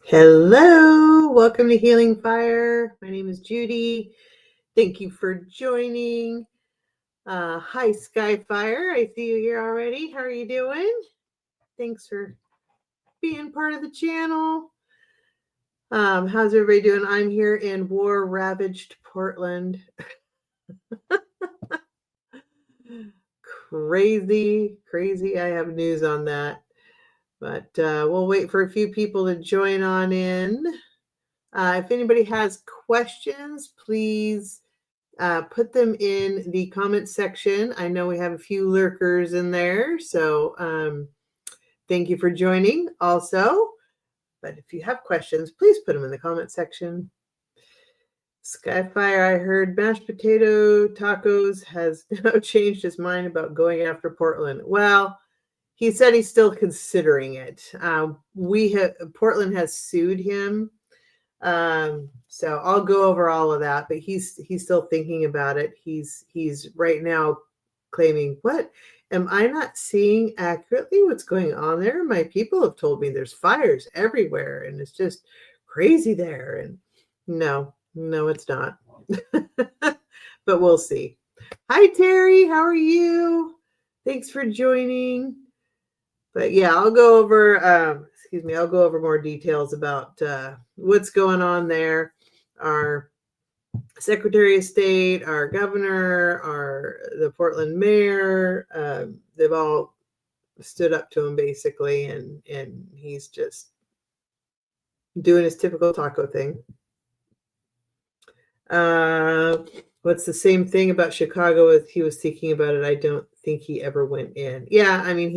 Hello, welcome to Healing Fire. My name is Judy. Thank you for joining. Hi, Skyfire. I see you here already. How are you doing? Thanks for being part of the channel. How's everybody doing? I'm here in war-ravaged Portland. Crazy. I have news on that. But we'll wait for a few people to join on in. If anybody has questions, please put them in the comment section. I know we have a few lurkers in there, so thank you for joining also. But if you have questions, please put them in the comment section. Skyfire, I heard mashed potato tacos has now changed his mind about going after Portland. Well, he said he's still considering it. Portland has sued him. So I'll go over all of that, but he's still thinking about it. He's right now claiming, what? Am I not seeing accurately what's going on there? My people have told me there's fires everywhere and it's just crazy there. And no, it's not. But we'll see. Hi, Terry. How are you? Thanks for joining. But yeah, I'll go over more details about what's going on there. Our Secretary of State, our governor, the Portland mayor, they've all stood up to him basically, and he's just doing his typical taco thing. What's the same thing about Chicago as he was thinking about it? I don't think he ever went in. Yeah, I mean,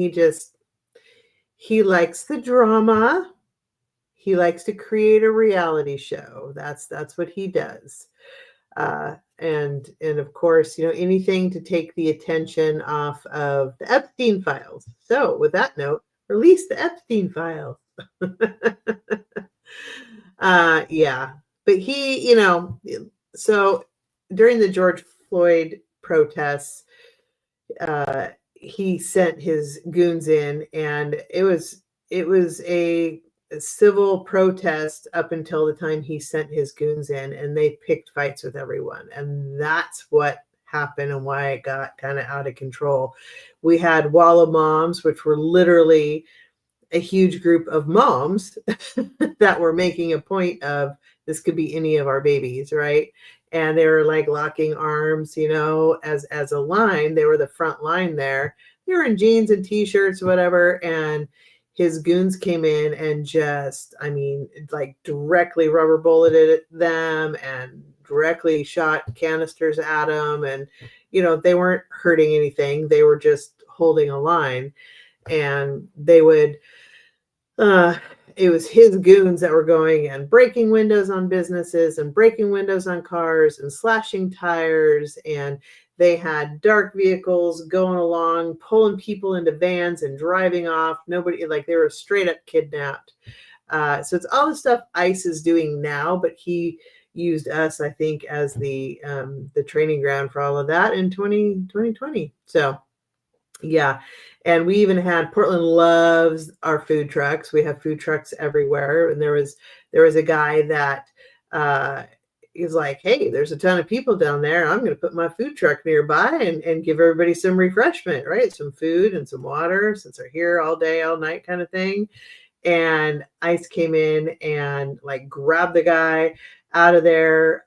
he likes the drama. He likes to create a reality show. That's what he does. And of course, anything to take the attention off of the Epstein files. So with that note, release the Epstein files. Yeah, but so during the George Floyd protests, he sent his goons in, and it was a civil protest up until the time he sent his goons in, and they picked fights with everyone. And that's what happened and why it got kind of out of control. We had Walla moms, which were literally a huge group of moms that were making a point of, this could be any of our babies, right? And they were like locking arms, as a line. They were the front line there. They were in jeans and t-shirts, whatever. And his goons came in and just, like directly rubber bulleted them and directly shot canisters at them. And, they weren't hurting anything. They were just holding a line. And they would, it was his goons that were going and breaking windows on businesses and breaking windows on cars and slashing tires. And they had dark vehicles going along, pulling people into vans and driving off. Nobody, like, they were straight up kidnapped. So it's all the stuff ICE is doing now, but he used us, I think, as the training ground for all of that in 2020. So yeah. And we even had, Portland loves our food trucks. We have food trucks everywhere. And there was a guy that he's like, hey, there's a ton of people down there. I'm going to put my food truck nearby and give everybody some refreshment, right? Some food and some water, since they're here all day, all night kind of thing. And ICE came in and like grabbed the guy out of there,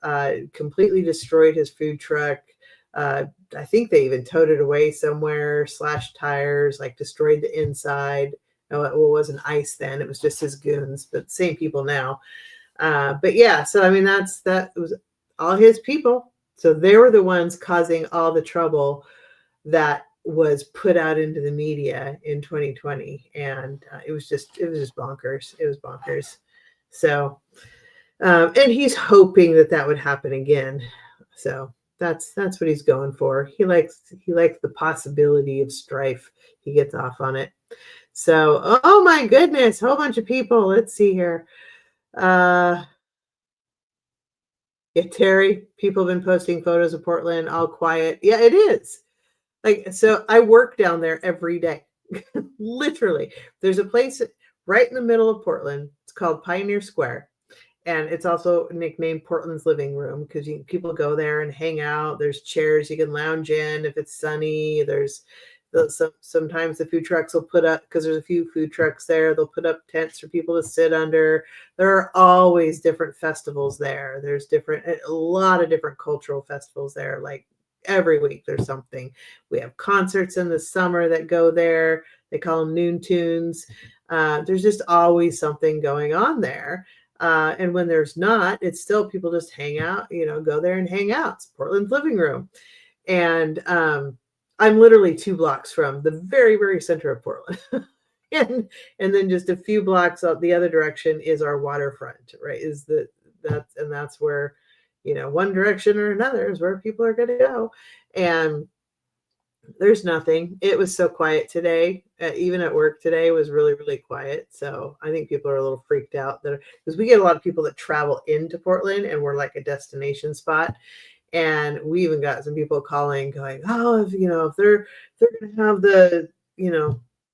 completely destroyed his food truck. I think they even towed it away somewhere, slashed tires, like destroyed the inside. No, it wasn't ICE then. It was just his goons, but same people now. But yeah, so that was all his people. So they were the ones causing all the trouble that was put out into the media in 2020. And it was just bonkers. It was bonkers. So, and he's hoping that would happen again. So that's what he's going for. He likes the possibility of strife. He gets off on it. So, oh my goodness, whole bunch of people. Let's see here. Yeah, Terry, people have been posting photos of Portland all quiet. Yeah, it is. Like, so I work down there every day. Literally. There's a place right in the middle of Portland. It's called Pioneer Square. And it's also nicknamed Portland's living room because people go there and hang out. There's chairs you can lounge in if it's sunny. There's sometimes the food trucks will put up, because there's a few food trucks there. They'll put up tents for people to sit under. There are always different festivals there. There's a lot of different cultural festivals there. Like every week there's something. We have concerts in the summer that go there. They call them noon tunes. There's just always something going on there. And when there's not, it's still people just hang out, go there and hang out. It's Portland's living room. And I'm literally 2 blocks from the very, very center of Portland. and then just a few blocks out the other direction is our waterfront, right? That's where, one direction or another is where people are going to go. And there's nothing. It was so quiet today. Even at work today was really, really quiet. So I think people are a little freaked out because we get a lot of people that travel into Portland and we're like a destination spot. And we even got some people calling going, oh, if they're going to have the,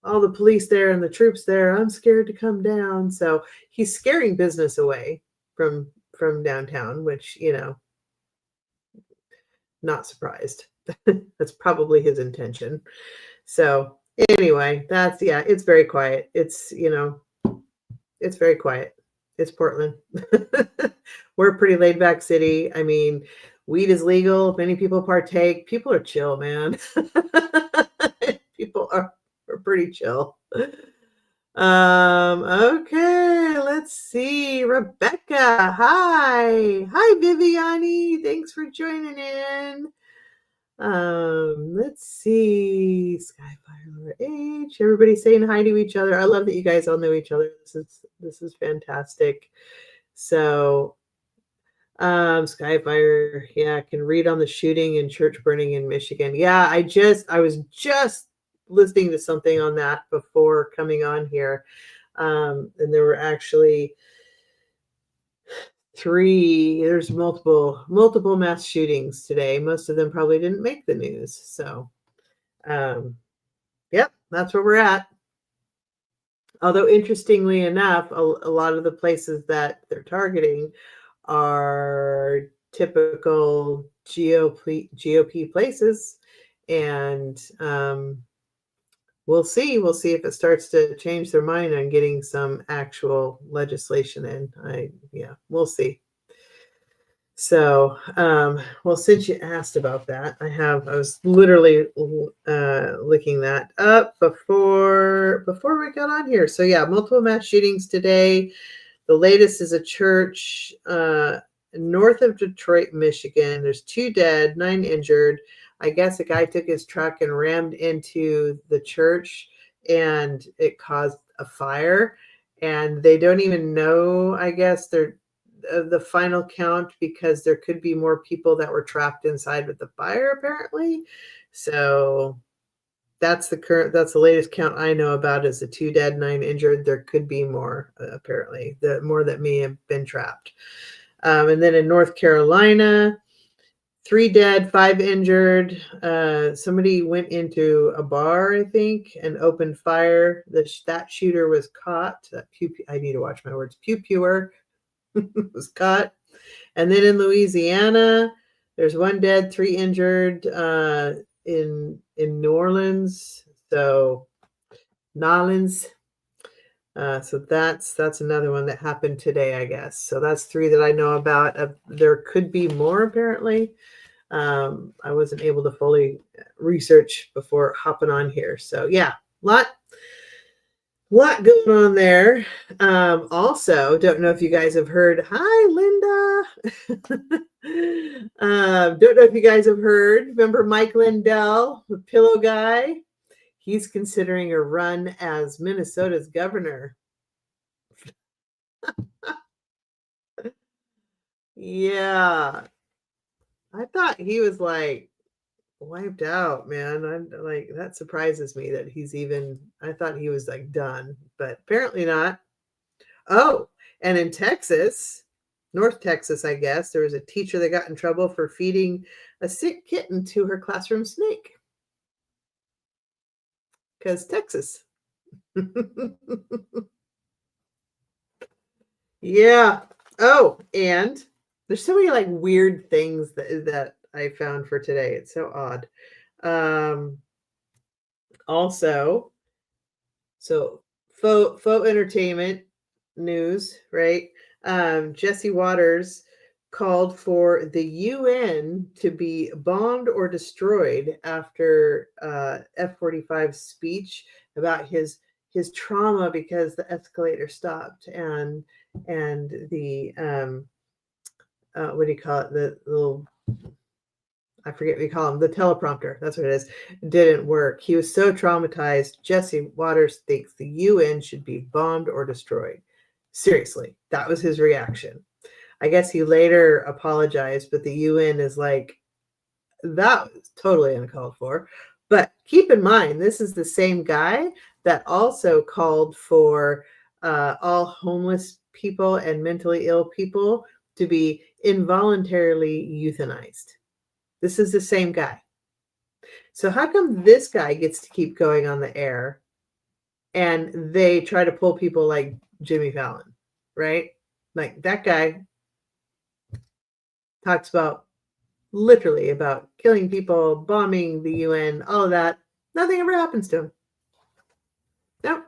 all the police there and the troops there, I'm scared to come down. So he's scaring business away from downtown, which, not surprised. That's probably his intention. So anyway, it's very quiet. It's very quiet. It's Portland. We're a pretty laid back city. I mean, weed is legal. Many people partake. People are chill, man. People are pretty chill. Okay, let's see. Rebecca, hi. Hi, Viviani. Thanks for joining in. Let's see. Skyfire H. Everybody saying hi to each other. I love that you guys all know each other. This is fantastic. So Skyfire, yeah, can read on the shooting and church burning in Michigan. Yeah, I was just listening to something on that before coming on here. And there were actually there's multiple mass shootings today. Most of them probably didn't make the news. So yep, that's where we're at. Although interestingly enough, a lot of the places that they're targeting are typical GOP places. And we'll see if it starts to change their mind on getting some actual legislation in. We'll see. So, well, since you asked about that, I was literally looking that up before we got on here. So yeah, multiple mass shootings today. The latest is a church north of Detroit, Michigan. There's 2 dead, 9 injured. I guess a guy took his truck and rammed into the church and it caused a fire. And they don't even know, I guess, the final count, because there could be more people that were trapped inside with the fire, apparently. So that's the latest count I know about, is the 2 dead, 9 injured. There could be more, apparently, the more that may have been trapped. And then in North Carolina, 3 dead, 5 injured. Somebody went into a bar, I think, and opened fire. That shooter was caught. I need to watch my words. Pewer was caught. And then in Louisiana, there's 1 dead, 3 injured in New Orleans. So Nolens. So that's another one that happened today, I guess. So that's 3 that I know about. There could be more, apparently. I wasn't able to fully research before hopping on here. So yeah, lot going on there. Also, don't know if you guys have heard. Hi, Linda. Don't know if you guys have heard. Remember Mike Lindell, the pillow guy? He's considering a run as Minnesota's governor. Yeah. I thought he was like wiped out, man. I'm like, that surprises me that I thought he was like done, but apparently not. Oh, and in Texas, North Texas, I guess, there was a teacher that got in trouble for feeding a sick kitten to her classroom snake. Because Texas. Yeah. Oh, and there's so many like weird things that I found for today. It's so odd. Um, also, so faux entertainment news, right? Jesse Waters called for the UN to be bombed or destroyed after F-45 speech about his trauma because the escalator stopped and the what do you call it, the little, I forget what you call them, the teleprompter, that's what it is, didn't work. He was so traumatized. Jesse Waters thinks the UN should be bombed or destroyed. Seriously, that was his reaction. I guess he later apologized, but the UN is like, that was totally uncalled for. But keep in mind, this is the same guy that also called for all homeless people and mentally ill people to be involuntarily euthanized. This is the same guy. So how come this guy gets to keep going on the air and they try to pull people like Jimmy Fallon, right? Like that guy talks about literally about killing people, bombing the UN, all of that. Nothing ever happens to him. Nope.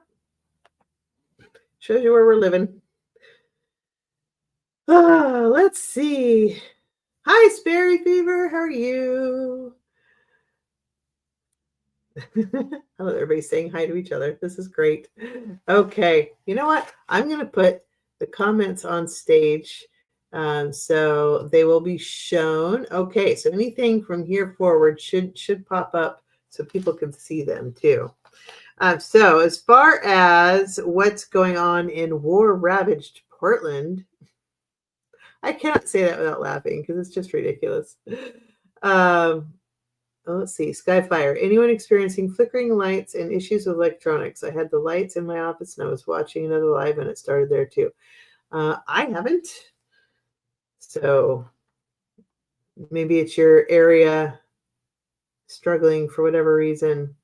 Shows you where we're living. Let's see. Hi, Sperry Fever. How are you? I love everybody saying hi to each other. This is great. Okay. You know what? I'm going to put the comments on stage. So they will be shown. Okay. So anything from here forward should pop up so people can see them too. So as far as what's going on in war-ravaged Portland, I cannot say that without laughing because it's just ridiculous. Let's see. Skyfire. Anyone experiencing flickering lights and issues with electronics? I had the lights in my office and I was watching another live and it started there too. I haven't. So maybe it's your area struggling for whatever reason.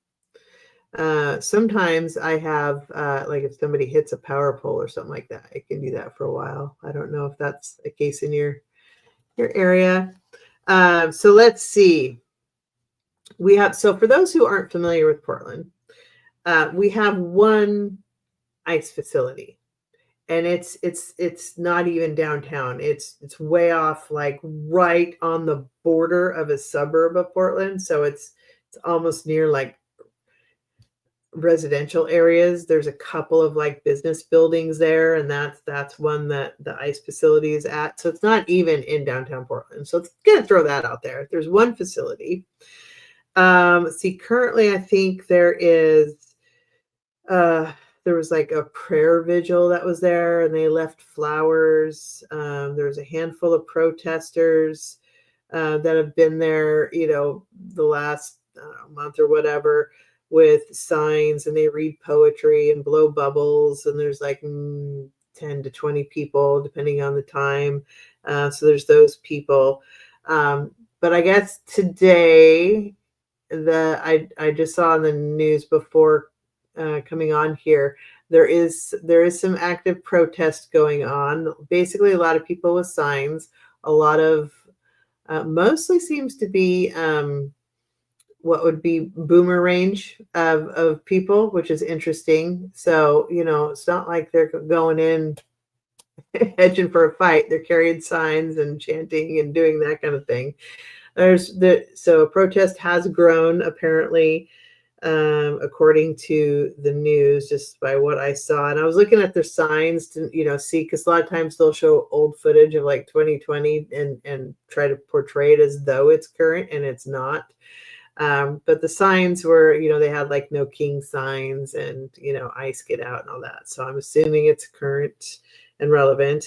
Sometimes I have, like if somebody hits a power pole or something like that, I can do that for a while. I don't know if that's a case in your area. So let's see. We have, so for those who aren't familiar with Portland, we have one ice facility, and it's not even downtown. It's way off, like right on the border of a suburb of Portland. So it's almost near like residential areas. There's a couple of like business buildings there, and that's one that the ice facility is at. So it's not even in downtown Portland. So it's gonna throw that out there. There's one facility. See, currently I think there is there was like a prayer vigil that was there and they left flowers. There was a handful of protesters that have been there, the last month or whatever, with signs, and they read poetry and blow bubbles, and there's like 10 to 20 people depending on the time. So there's those people. But I guess today, I just saw in the news before coming on here, there is some active protest going on. Basically, a lot of people with signs, a lot of mostly seems to be what would be boomer range of people, which is interesting. So it's not like they're going in hedging for a fight. They're carrying signs and chanting and doing that kind of thing. So a protest has grown apparently, according to the news, just by what I saw. And I was looking at their signs to see, because a lot of times they'll show old footage of like 2020 and try to portray it as though it's current, and it's not. But the signs were, they had like no king signs and ice get out and all that. So I'm assuming it's current and relevant.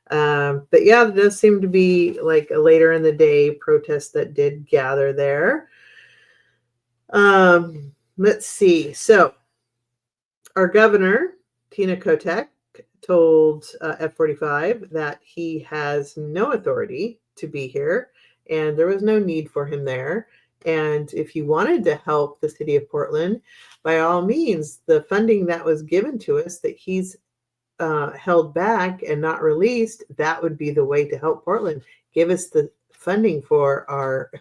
But yeah, there does seem to be like a later in the day protest that did gather there. Let's see. So our governor, Tina Kotek, told F-45 that he has no authority to be here and there was no need for him there. And if you wanted to help the city of Portland, by all means, the funding that was given to us that he's held back and not released, that would be the way to help Portland. Give us the funding for our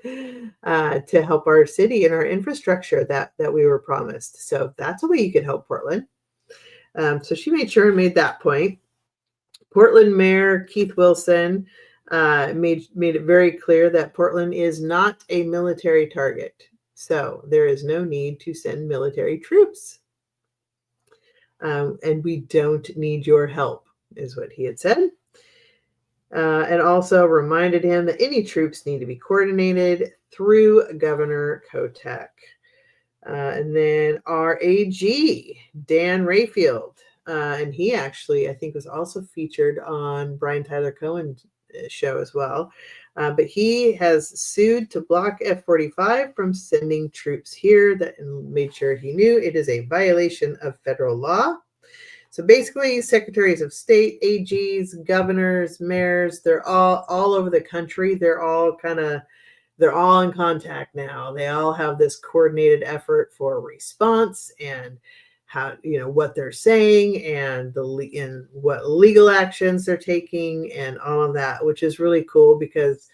to help our city and our infrastructure that we were promised. So that's a way you could help Portland. So she made sure and made that point. Portland Mayor Keith Wilson made it very clear that Portland is not a military target. So there is no need to send military troops. And we don't need your help, is what he had said. And also reminded him that any troops need to be coordinated through Governor Kotek. And then our AG, Dan Rayfield. And he actually, I think, was also featured on Brian Tyler Cohen's show as well. But he has sued to block F-45 from sending troops here and made sure he knew it is a violation of federal law. So basically, secretaries of state, AGs, governors, mayors, they're all over the country. They're all in contact now. They all have this coordinated effort for response and how, what they're saying and what legal actions they're taking and all of that, which is really cool because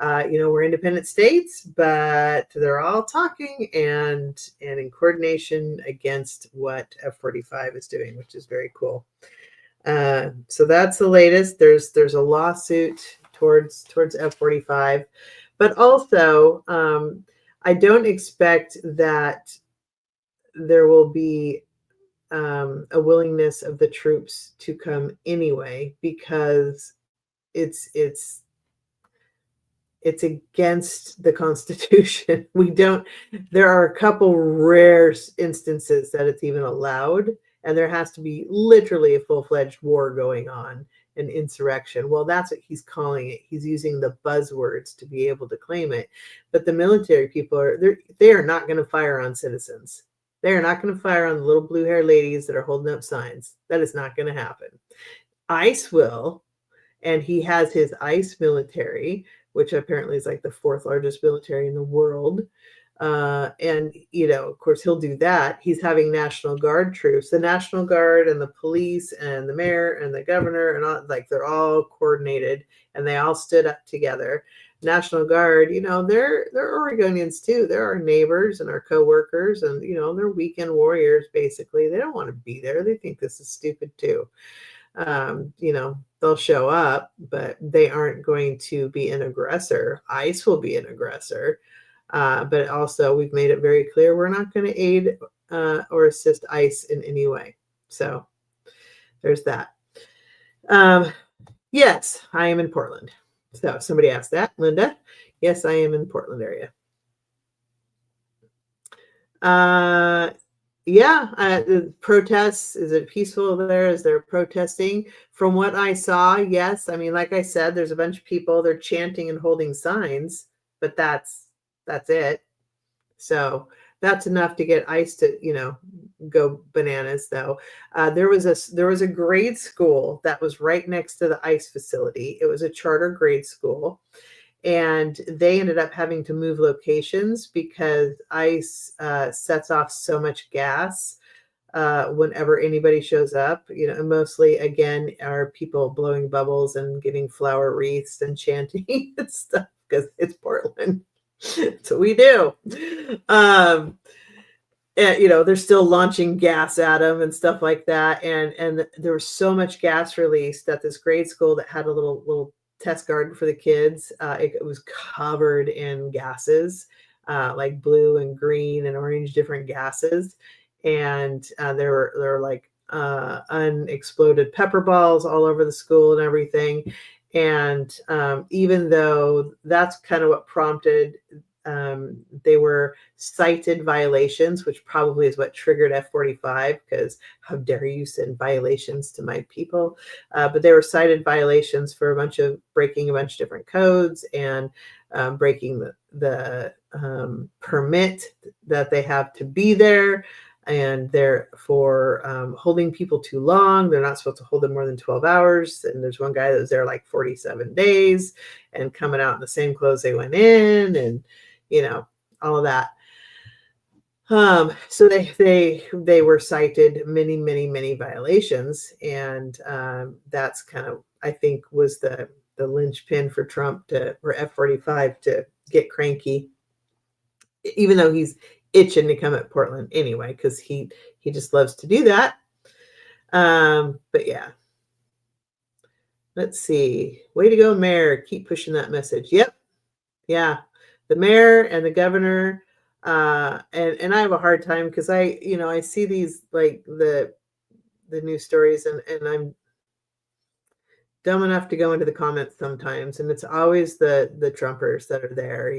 we're independent states, but they're all talking and in coordination against what F-45 is doing, which is very cool. So that's the latest. There's a lawsuit towards F-45, but also I don't expect that there will be a willingness of the troops to come anyway, because it's against the Constitution. There are a couple rare instances that it's even allowed, and there has to be literally a full-fledged war going on, an insurrection. Well, that's what he's calling it. He's using the buzzwords to be able to claim it. But the military people they are not going to fire on citizens. They are not going to fire on the little blue-haired ladies that are holding up signs. That is not going to happen. ICE will, and he has his ICE military, which apparently is like the fourth largest military in the world. And, of course, he'll do that. He's having National Guard troops. The National Guard and the police and the mayor and the governor and all, they're all coordinated, and they all stood up together. National Guard, they're Oregonians too. They're our neighbors and our coworkers, and, they're weekend warriors, basically. They don't want to be there. They think this is stupid too. They'll show up, but they aren't going to be an aggressor. ICE will be an aggressor. But also we've made it very clear we're not going to aid or assist ICE in any way. So there's that. Yes, I am in Portland. So somebody asked that, Linda. Yes, I am in Portland area. The protests, is it peaceful there? Is there protesting? From what I saw, yes. I mean, like I said, there's a bunch of people, they're chanting and holding signs, but that's it. So that's enough to get ICE to, go bananas, though. There was a grade school that was right next to the ICE facility. It was a charter grade school. And they ended up having to move locations because ICE sets off so much gas whenever anybody shows up. And mostly, again, are people blowing bubbles and giving flower wreaths and chanting and stuff because it's Portland. That's what we do. And, they're still launching gas at them and stuff like that. And there was so much gas released at this grade school that had a little test garden for the kids. It was covered in gases, like blue and green and orange different gases. And there were like unexploded pepper balls all over the school and everything. And even though that's kind of what prompted, they were cited violations, which probably is what triggered F-45, because how dare you send violations to my people? But they were cited violations for breaking a bunch of different codes and breaking the permit that they have to be there. And they're for holding people too long. They're not supposed to hold them more than 12 hours. And there's one guy that was there like 47 days and coming out in the same clothes they went in, and all of that. So they were cited many violations, and that's kind of, I think, was the linchpin for Trump to, or F-45 to get cranky, even though he's itching to come at Portland anyway, because he just loves to do that. But yeah, let's see. Way to go, Mayor. Keep pushing that message. Yep. Yeah. The mayor and the governor. And I have a hard time because I see these, like the news stories, and I'm dumb enough to go into the comments sometimes, and it's always the Trumpers that are there,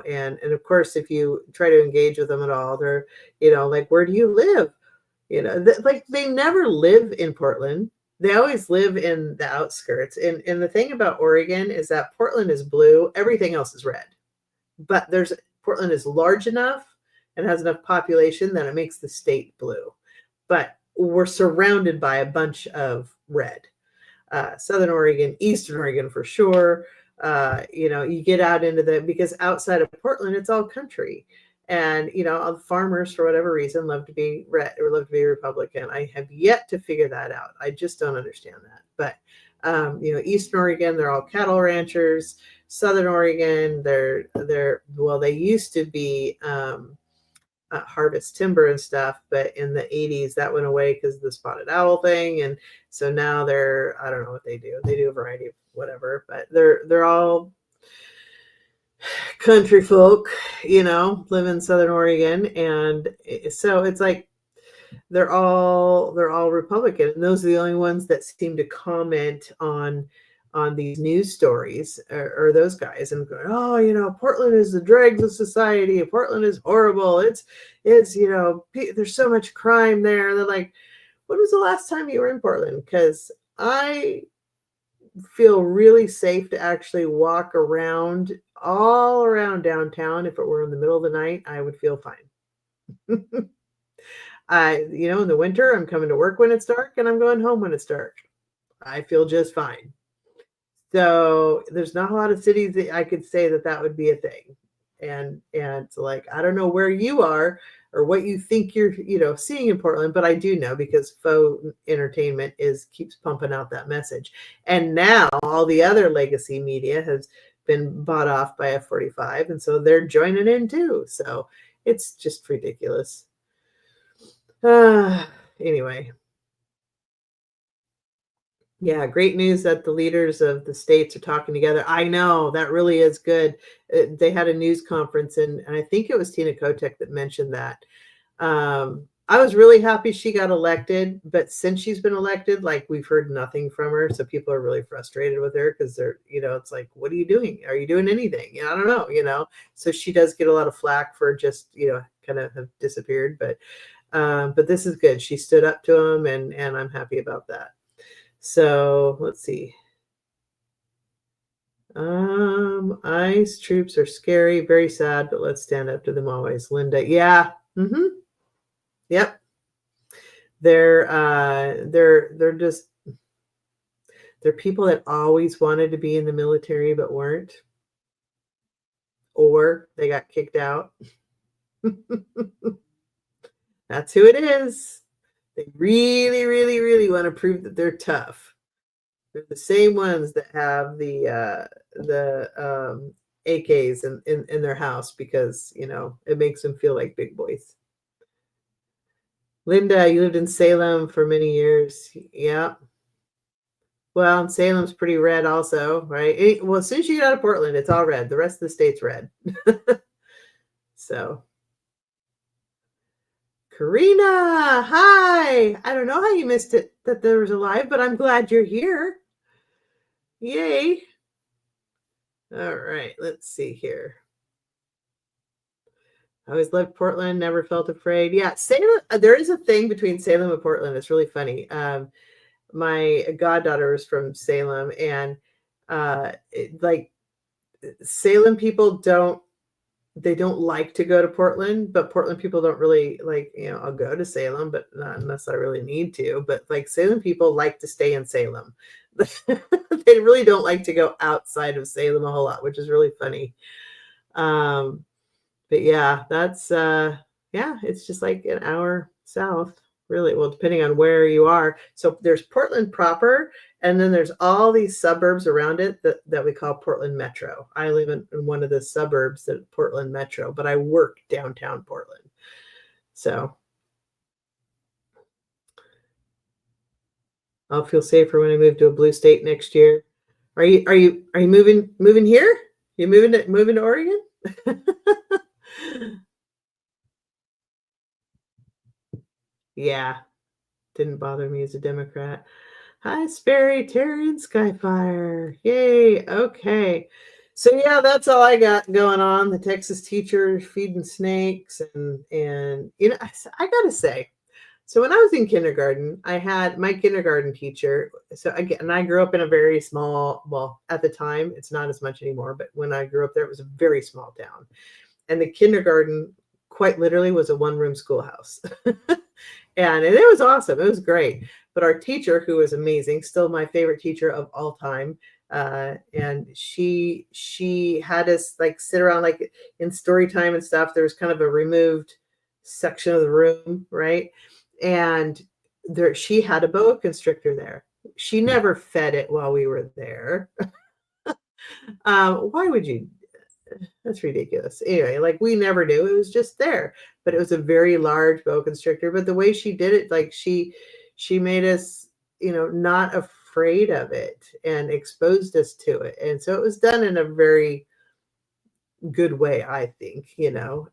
and of course, if you try to engage with them at all, they're, like, where do you live? Like, they never live in Portland. They always live in the outskirts. And the thing about Oregon is that Portland is blue, everything else is red. But Portland is large enough and has enough population that it makes the state blue. But we're surrounded by a bunch of red. Southern Oregon, Eastern Oregon for sure. You get out into because outside of Portland, it's all country. And, all the farmers, for whatever reason, love to be red or love to be Republican. I have yet to figure that out. I just don't understand that. But, Eastern Oregon, they're all cattle ranchers. Southern Oregon, they used to be harvest timber and stuff, but in the 80s that went away because of the spotted owl thing, and so now I don't know what they do. They do a variety of whatever, but they're all country folk, live in Southern Oregon, and so it's like they're all Republican, and those are the only ones that seem to comment on these news stories, or those guys, and going, oh, Portland is the dregs of society. Portland is horrible. It's there's so much crime there. They're like, when was the last time you were in Portland? Because I feel really safe to actually walk around all around downtown. If it were in the middle of the night, I would feel fine. In the winter, I'm coming to work when it's dark and I'm going home when it's dark. I feel just fine. So there's not a lot of cities that I could say that would be a thing. And so, like, I don't know where you are or what you think you're, seeing in Portland, but I do know because Faux Entertainment keeps pumping out that message. And now all the other legacy media has been bought off by F-45, and so they're joining in too. So it's just ridiculous. Anyway. Yeah, great news that the leaders of the states are talking together. I know, that really is good. They had a news conference, and I think it was Tina Kotek that mentioned that. I was really happy she got elected, but since she's been elected, like, we've heard nothing from her. So people are really frustrated with her because they're, it's like, what are you doing? Are you doing anything? I don't know, So she does get a lot of flack for just, kind of have disappeared. But this is good. She stood up to him, and I'm happy about that. So let's see. ICE troops are scary, very sad, but let's stand up to them always. Linda, yeah. Yep. They're just, they're people that always wanted to be in the military but weren't, or they got kicked out. That's who it is. They really, really, really want to prove that they're tough. They're the same ones that have the AKs in their house because, it makes them feel like big boys. Linda, you lived in Salem for many years. Yeah. Well, Salem's pretty red also, right? Well, as soon as you get out of Portland, it's all red. The rest of the state's red. So. Karina, hi. I don't know how you missed it, that there was a live, but I'm glad you're here. Yay. All right, let's see here. I always loved Portland, never felt afraid. Yeah, Salem, there is a thing between Salem and Portland. It's really funny. My goddaughter is from Salem, and Salem people don't like to go to Portland, but Portland people don't really like, I'll go to Salem, but not unless I really need to. But like, Salem people like to stay in Salem. They really don't like to go outside of Salem a whole lot, which is really funny. But yeah, that's Yeah, it's just like an hour south, really. Well, depending on where you are. So there's Portland proper, and then there's all these suburbs around it that we call Portland Metro. I live in one of the suburbs of Portland Metro, but I work downtown Portland. So I'll feel safer when I move to a blue state next year. Are you moving here? You moving to Oregon? Yeah, didn't bother me as a Democrat. Hi, Sperry, Terry, and Skyfire. Yay. Okay. So yeah, that's all I got going on. The Texas teacher feeding snakes and I gotta say, so when I was in kindergarten, I had my kindergarten teacher. So again, I grew up in a very small, well, at the time, it's not as much anymore, but when I grew up there, it was a very small town. And the kindergarten quite literally was a one-room schoolhouse. And it was awesome. It was great. But our teacher, who was amazing, still my favorite teacher of all time, and she had us like sit around like in story time and stuff. There was kind of a removed section of the room, right? And there she had a boa constrictor there. She never fed it while we were there. Why would you? That's ridiculous. Anyway, like we never knew it was just there, but it was a very large boa constrictor. But the way she did it, like she made us, not afraid of it and exposed us to it. And so it was done in a very good way, I think.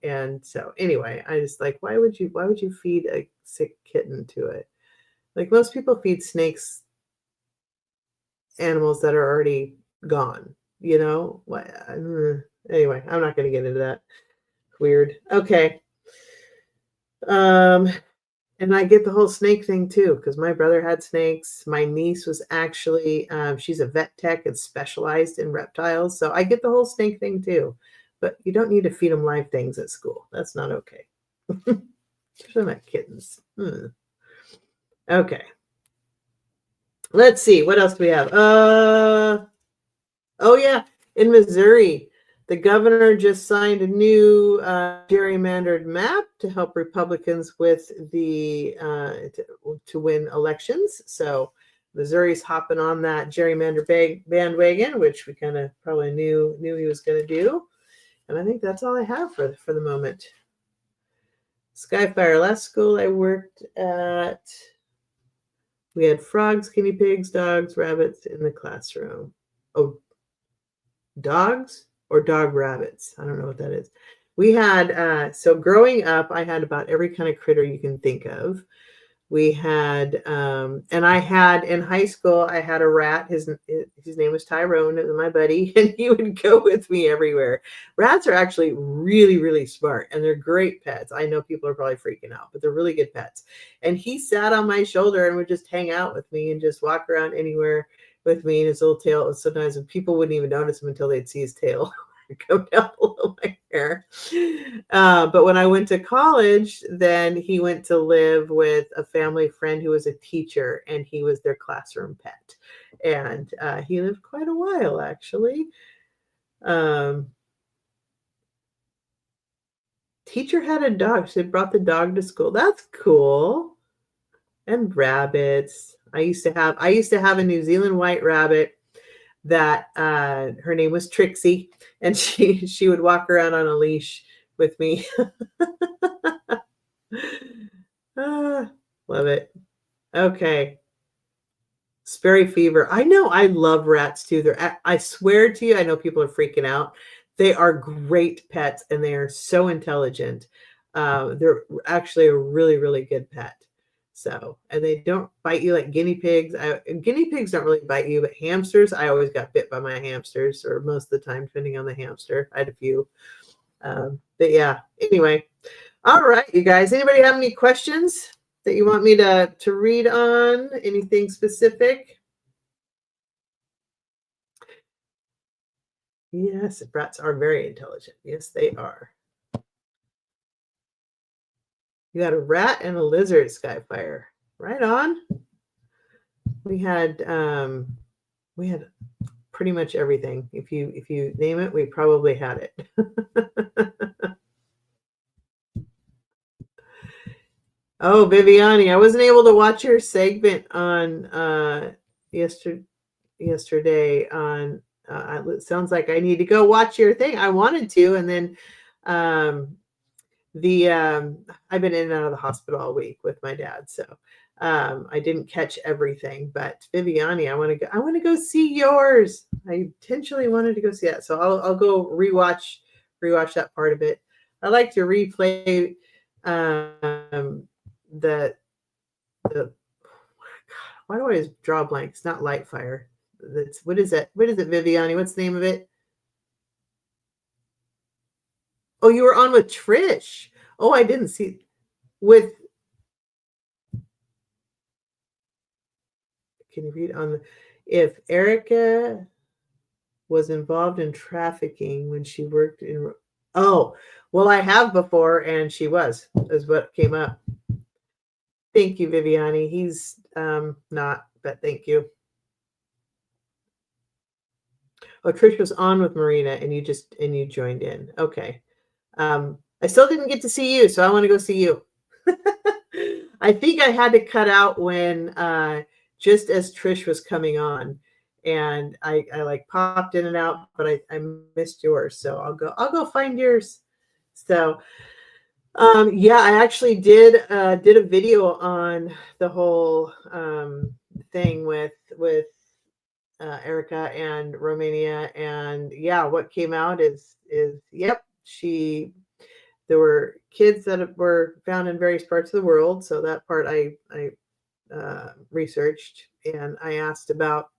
And so anyway, I just like, why would you feed a sick kitten to it? Like most people feed snakes animals that are already gone. What? Anyway, I'm not going to get into that. Weird. Okay. Um, and I get the whole snake thing too, because my brother had snakes. My niece was actually, she's a vet tech and specialized in reptiles. So I get the whole snake thing too. But you don't need to feed them live things at school. That's not okay. Especially not kittens. Okay. Let's see. What else do we have? Oh yeah, in Missouri, the governor just signed a new gerrymandered map to help Republicans with the to win elections. So Missouri's hopping on that gerrymander bandwagon, which we kind of probably knew he was going to do. And I think that's all I have for the moment. Skyfire, last school I worked at, we had frogs, guinea pigs, dogs, rabbits in the classroom. Oh, dogs or dog rabbits. I don't know what that is. We had, so growing up, I had about every kind of critter you can think of. We had, and I had in high school, I had a rat. His name was Tyrone. It was my buddy, and he would go with me everywhere. Rats are actually really, really smart, and they're great pets. I know people are probably freaking out, but they're really good pets. And he sat on my shoulder and would just hang out with me and just walk around anywhere with me. And his little tail, sometimes people wouldn't even notice him until they'd see his tail go down below my hair. But when I went to college, then he went to live with a family friend who was a teacher, and he was their classroom pet. And he lived quite a while, actually. Teacher had a dog. She brought the dog to school. That's cool. And rabbits. I used to have a New Zealand white rabbit that her name was Trixie, and she would walk around on a leash with me. Love it. Okay. Sperry fever. I know. I love rats too. I swear to you, I know people are freaking out. They are great pets, and they are so intelligent. They're actually a really, really good pet. So, and they don't bite you like guinea pigs. Guinea pigs don't really bite you, but hamsters, I always got bit by my hamsters, or most of the time, depending on the hamster. I had a few. But yeah, anyway. All right, you guys. Anybody have any questions that you want me to read on? Anything specific? Yes, rats are very intelligent. Yes, they are. You got a rat and a lizard, Skyfire. Right on. We had pretty much everything. If you name it, we probably had it. Oh, Viviani, I wasn't able to watch your segment on yesterday on it sounds like I need to go watch your thing. I wanted to, and then um the I've been in and out of the hospital all week with my dad, so I didn't catch everything. But Viviani, I want to go see yours. I intentionally wanted to go see that, so I'll go rewatch that part of it. I like to replay the the why do I always draw blanks? Not Lightfire. That's what is it? What is it, Viviani? What's the name of it? Oh, you were on with Trish. Oh, I didn't see with. Can you read on the if Erica was involved in trafficking when she worked in? Oh, well, I have before, and she was is what came up. Thank you, Viviani. He's not, but thank you. Oh, Trish was on with Marina, and you joined in. Okay. I still didn't get to see you, so I want to go see you. I think I had to cut out when just as Trish was coming on, and I like popped in and out, but I missed yours, so I'll go find yours. So yeah, I actually did a video on the whole thing with Erica and Romania, and yeah, what came out is yep, there were kids that were found in various parts of the world. So that part I researched, and I asked about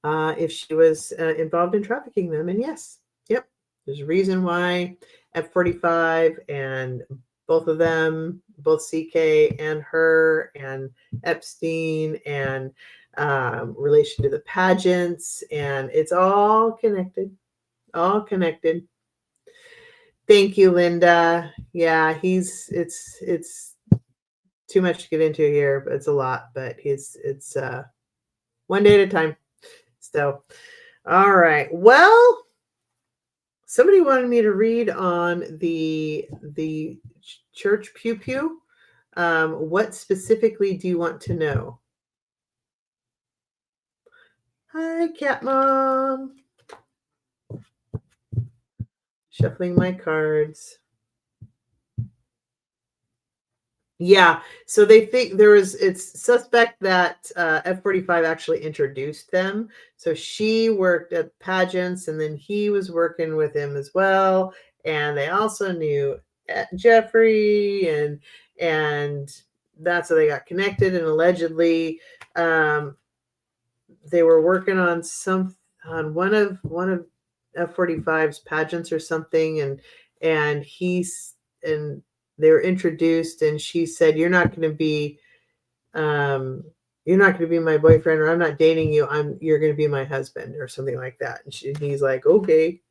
if she was involved in trafficking them. And yes, yep, there's a reason why F-45 and both of them, both CK and her and Epstein and relation to the pageants, and it's all connected, all connected. Thank you, Linda. Yeah, it's too much to get into here, but it's a lot, but it's one day at a time. So, all right. Well, somebody wanted me to read on the church pew pew. What specifically do you want to know? Hi, Cat Mom. Shuffling my cards. Yeah, so they think it's suspect that F-45 actually introduced them. So she worked at pageants, and then he was working with him as well. And they also knew Jeffrey, and that's how they got connected. And allegedly, um, they were working on one of F-45's pageants or something, and he's and they were introduced, and she said, um, you're not going to be my boyfriend, or I'm not dating you. You're going to be my husband," or something like that. And he's like, "Okay."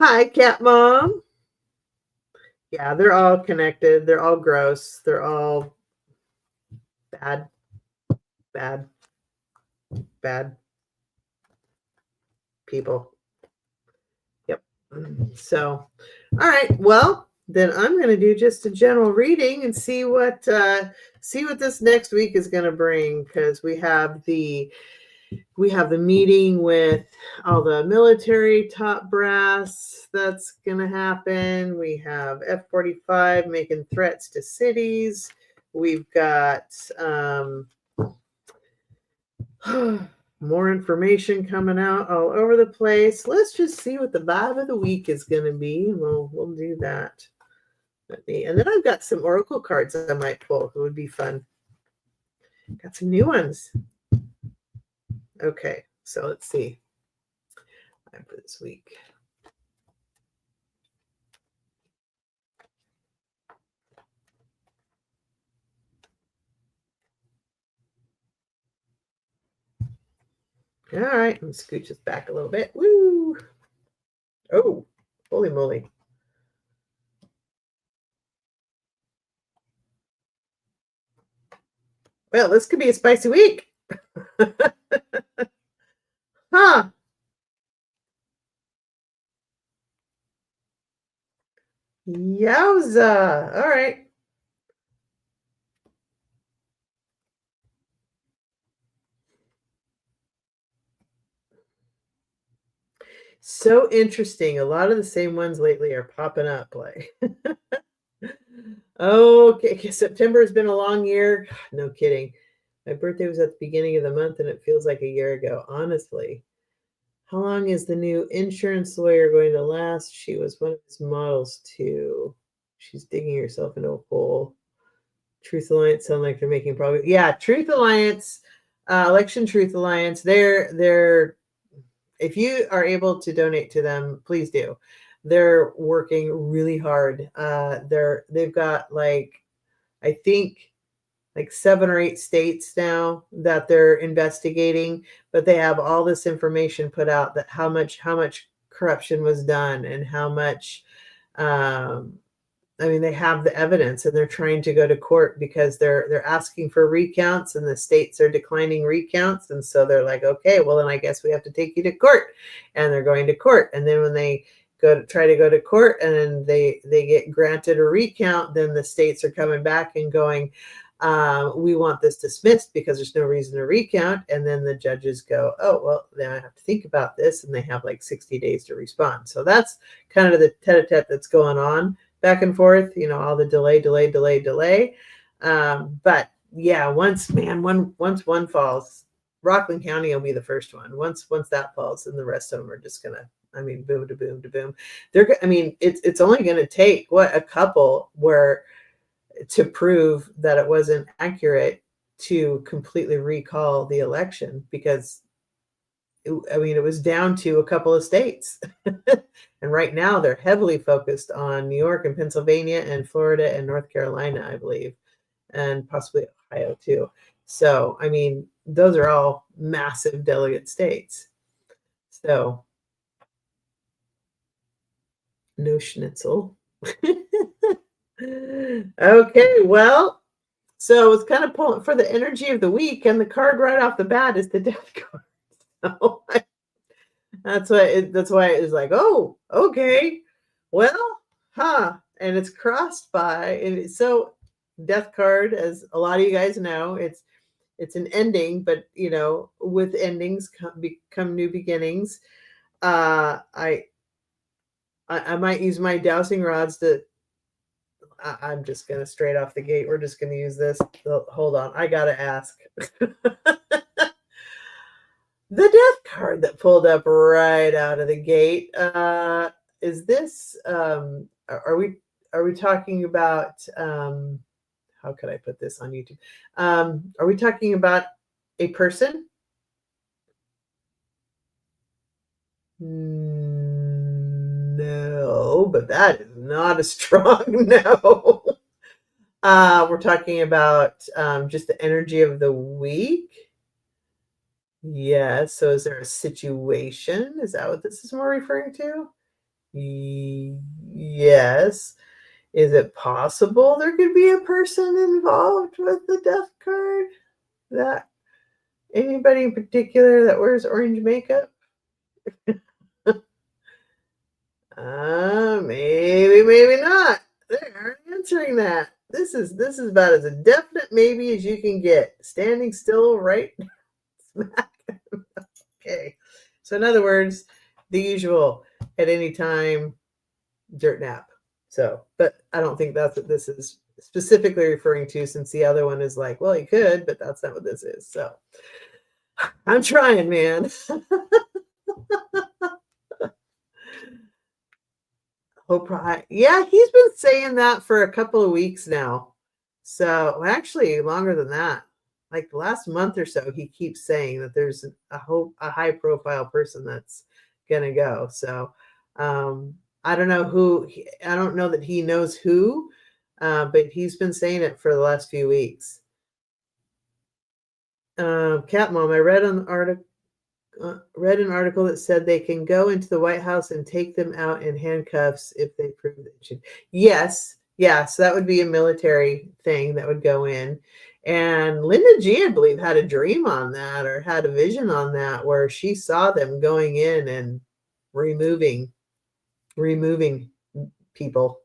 Hi, Cat Mom. Yeah, they're all connected. They're all gross. They're all bad, bad, bad people. Yep. So, all right. Well, then I'm going to do just a general reading and see what this next week is going to bring, because we have the meeting with all the military top brass that's going to happen. We have F-45 making threats to cities. We've got more information coming out all over the place. Let's just see what the vibe of the week is going to be. We'll do that. And then I've got some oracle cards that I might pull. It would be fun. Got some new ones. Okay, so let's see. Time for this week. All right, I'm scooch this back a little bit. Woo! Oh, holy moly. Well, this could be a spicy week. Huh. Yowza. All right. So interesting. A lot of the same ones lately are popping up, like okay, September has been a long year. God, no kidding. My birthday was at the beginning of the month and it feels like a year ago, honestly. How long is the new insurance lawyer going to last? She was one of his models too. She's digging herself into a hole. Truth Alliance sound like they're making progress. Yeah, Truth Alliance, Election Truth Alliance. They're if you are able to donate to them, please do. They're working really hard. They've got like I think like 7 or 8 states now that they're investigating, but they have all this information put out that how much corruption was done and how much um, I mean, they have the evidence and they're trying to go to court because they're asking for recounts and the states are declining recounts. And so they're like, okay, well then I guess we have to take you to court. And they're going to court. And then when they go to try to go to court and then they get granted a recount, then the states are coming back and going, we want this dismissed because there's no reason to recount. And then the judges go, oh, well, then I have to think about this. And they have like 60 days to respond. So that's kind of the tete-a-tete that's going on back and forth, all the delay. But yeah, once one falls, Rockland County will be the first one. Once that falls, then the rest of them are just gonna, boom to boom to boom. It's only gonna take a couple where to prove that it wasn't accurate to completely recall the election because it was down to a couple of states. And right now they're heavily focused on New York and Pennsylvania and Florida and North Carolina, I believe, and possibly Ohio too. So, those are all massive delegate states. So, no schnitzel. Okay, well, so it's kind of pulling for the energy of the week, and the card right off the bat is the death card. So that's why it is like, oh, okay, well, and it's crossed by, and so death card, as a lot of you guys know, it's an ending, but with endings come new beginnings. I might use my dowsing rods to. I'm just gonna straight off the gate. We're just gonna use this. Hold on, I gotta ask. The death card that pulled up right out of the gate. Is this? Are we talking about? How could I put this on YouTube? Are we talking about a person? No, but that is not a strong no. We're talking about just the energy of the week. Yes. So is there a situation? Is that what this is more referring to? Yes. Is it possible there could be a person involved with the death card? That anybody in particular that wears orange makeup? Maybe not. They're answering that. This is about as a definite maybe as you can get. Standing still right smack. Okay. So in other words, the usual at any time dirt nap. So, but I don't think that's what this is specifically referring to, since the other one is like, well, he could, but that's not what this is. So I'm trying, man. Yeah, he's been saying that for a couple of weeks now. So actually longer than that. Like the last month or so, he keeps saying that there's a high profile person that's gonna go. So I don't know who. I don't know that he knows who, but he's been saying it for the last few weeks. Cat Mom, I read an article that said they can go into the White House and take them out in handcuffs if they prove that should. Yes, so that would be a military thing that would go in. And Linda G, I believe, had a dream on that, or had a vision on that, where she saw them going in and removing people.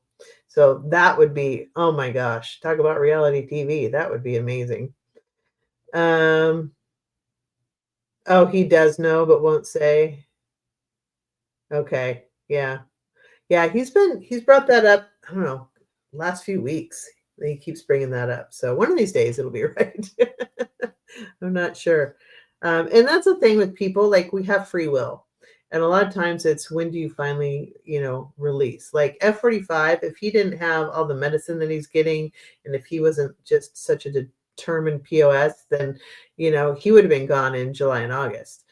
So that would be, oh my gosh, talk about reality TV. That would be amazing. Um, oh, he does know but won't say. Okay. Yeah. Yeah, he's brought that up, I don't know, last few weeks. He keeps bringing that up. So one of these days it'll be right. I'm not sure. And that's the thing with people, like we have free will. And a lot of times it's when do you finally, release? Like F45, if he didn't have all the medicine that he's getting, and if he wasn't just such a determined POS, then, he would have been gone in July and August.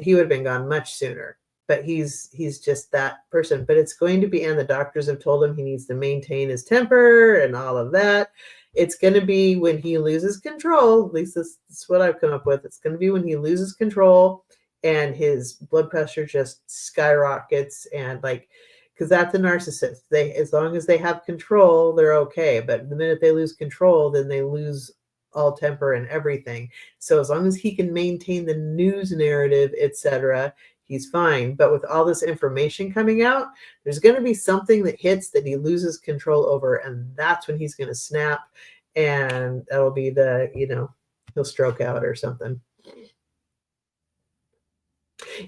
He would have been gone much sooner, but he's just that person. But it's going to be, and the doctors have told him he needs to maintain his temper and all of that. It's going to be when he loses control. At least that's what I've come up with. It's going to be when he loses control and his blood pressure just skyrockets, and like, because that's a narcissist. They, as long as they have control, they're okay. But the minute they lose control, then they lose all temper and everything. So as long as he can maintain the news narrative, etc., he's fine. But with all this information coming out, there's going to be something that hits that he loses control over, and that's when he's going to snap, and that'll be he'll stroke out or something.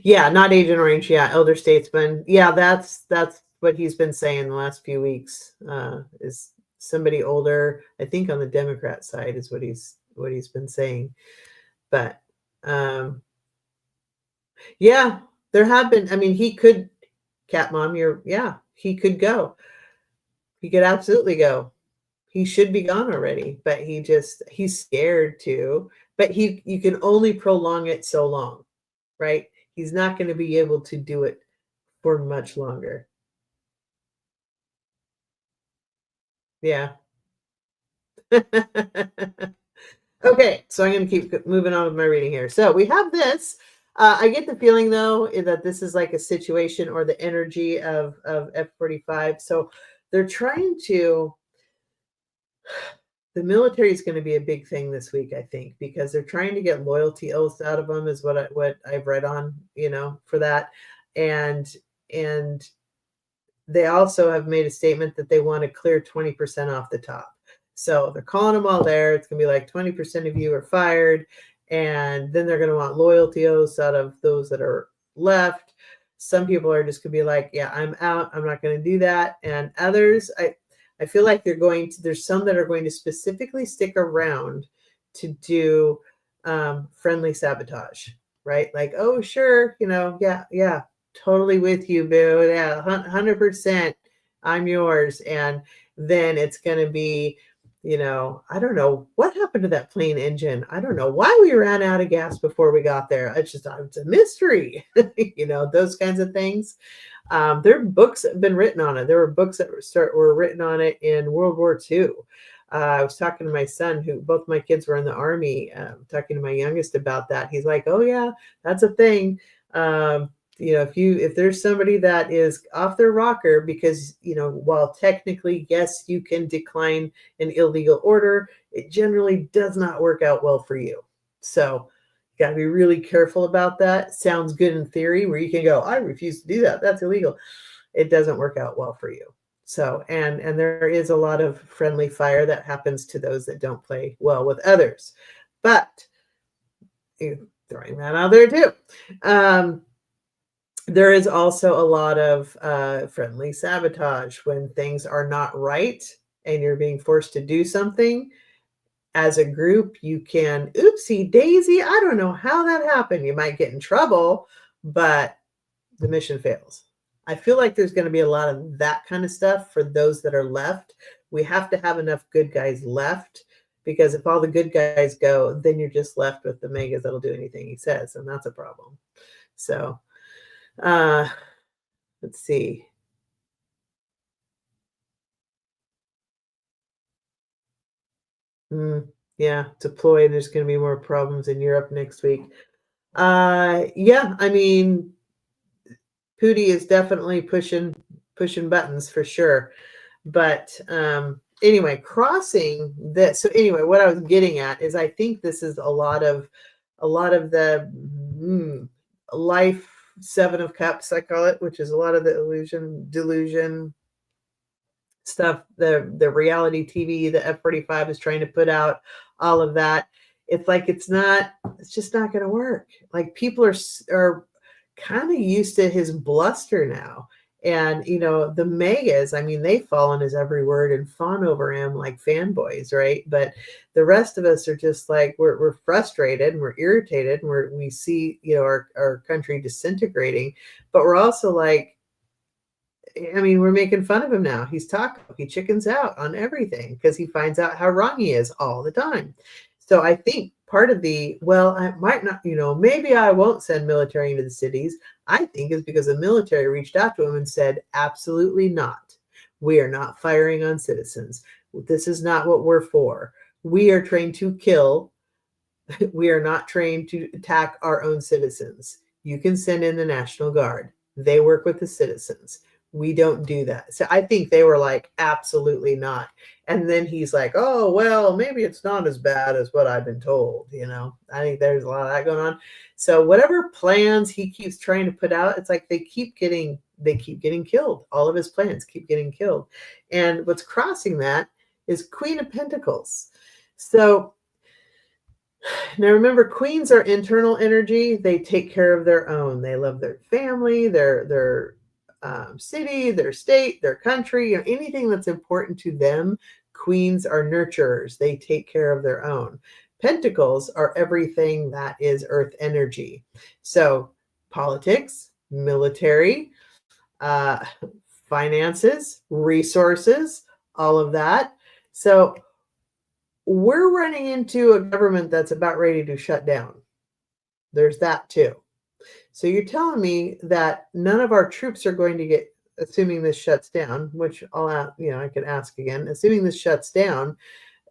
Yeah, not Agent Orange. Yeah, elder statesman. Yeah, that's what he's been saying the last few weeks. Is somebody older? I think on the Democrat side is what he's been saying. But yeah, there have been. I mean, he could. Cat Mom, he could go. He could absolutely go. He should be gone already, but he's scared to. But you can only prolong it so long, right? He's not going to be able to do it for much longer. Yeah. Okay, so I'm going to keep moving on with my reading here. So we have this. I get the feeling, though, that this is like a situation or the energy of F45. So they're trying to. The military is going to be a big thing this week, I think, because they're trying to get loyalty oaths out of them, is what I've read on, for that, and they also have made a statement that they want to clear 20% off the top. So they're calling them all there. It's going to be like 20% of you are fired. And then they're going to want loyalty oaths out of those that are left. Some people are just going to be like, yeah, I'm out. I'm not going to do that. And others, I feel like there's some that are going to specifically stick around to do friendly sabotage, right? Like, oh, sure. Yeah. Totally with you, boo. Yeah, 100%. I'm yours. And then it's going to be, I don't know what happened to that plane engine. I don't know why we ran out of gas before we got there. It's a mystery, those kinds of things. There are books that have been written on it. There were books that were written on it in World War II. I was talking to my son, who both my kids were in the Army, talking to my youngest about that. He's like, oh, yeah, that's a thing. If there's somebody that is off their rocker, because, while technically, yes, you can decline an illegal order, it generally does not work out well for you. So you got to be really careful about that. Sounds good in theory, where you can go, I refuse to do that. That's illegal. It doesn't work out well for you. So, and there is a lot of friendly fire that happens to those that don't play well with others. But throwing that out there too. There is also a lot of friendly sabotage when things are not right and you're being forced to do something. As a group, you can, oopsie daisy, I don't know how that happened. You might get in trouble, but the mission fails. I feel like there's going to be a lot of that kind of stuff for those that are left. We have to have enough good guys left, because if all the good guys go, then you're just left with the megas that'll do anything he says, and that's a problem. So let's see. Yeah, deploy. There's going to be more problems in Europe next week. Yeah, I mean, Pooty is definitely pushing buttons for sure. But anyway, crossing this. So anyway, what I was getting at is I think this is a lot of the life 7 of cups, I call it, which is a lot of the delusion, stuff, the reality TV, the F-45 is trying to put out, all of that. It's like it's just not going to work. Like people are kind of used to his bluster now. And the megas, I mean, they fall on his every word and fawn over him like fanboys, right? But the rest of us are just like we're frustrated and we're irritated and we see our country disintegrating, but we're also like, I mean, we're making fun of him now. He's Taco. He chickens out on everything because he finds out how wrong he is all the time. So I think part of well, I might not, maybe I won't send military into the cities, I think is because the military reached out to him and said, absolutely not. We are not firing on citizens. This is not what we're for. We are trained to kill. We are not trained to attack our own citizens. You can send in the National Guard. They work with the citizens. We don't do that. So I think they were like, absolutely not. And then he's like, oh, well, maybe it's not as bad as what I've been told. I think there's a lot of that going on. So whatever plans he keeps trying to put out, it's like they keep getting killed. All of his plans keep getting killed. And what's crossing that is Queen of Pentacles. So now remember, queens are internal energy. They take care of their own. They love their family, their city, their state, their country, anything that's important to them. Queens are nurturers. They take care of their own. Pentacles are everything that is earth energy. So politics, military, finances, resources, all of that. So we're running into a government that's about ready to shut down. There's that too. So you're telling me that none of our troops are going to get, assuming this shuts down, which I could ask again, assuming this shuts down,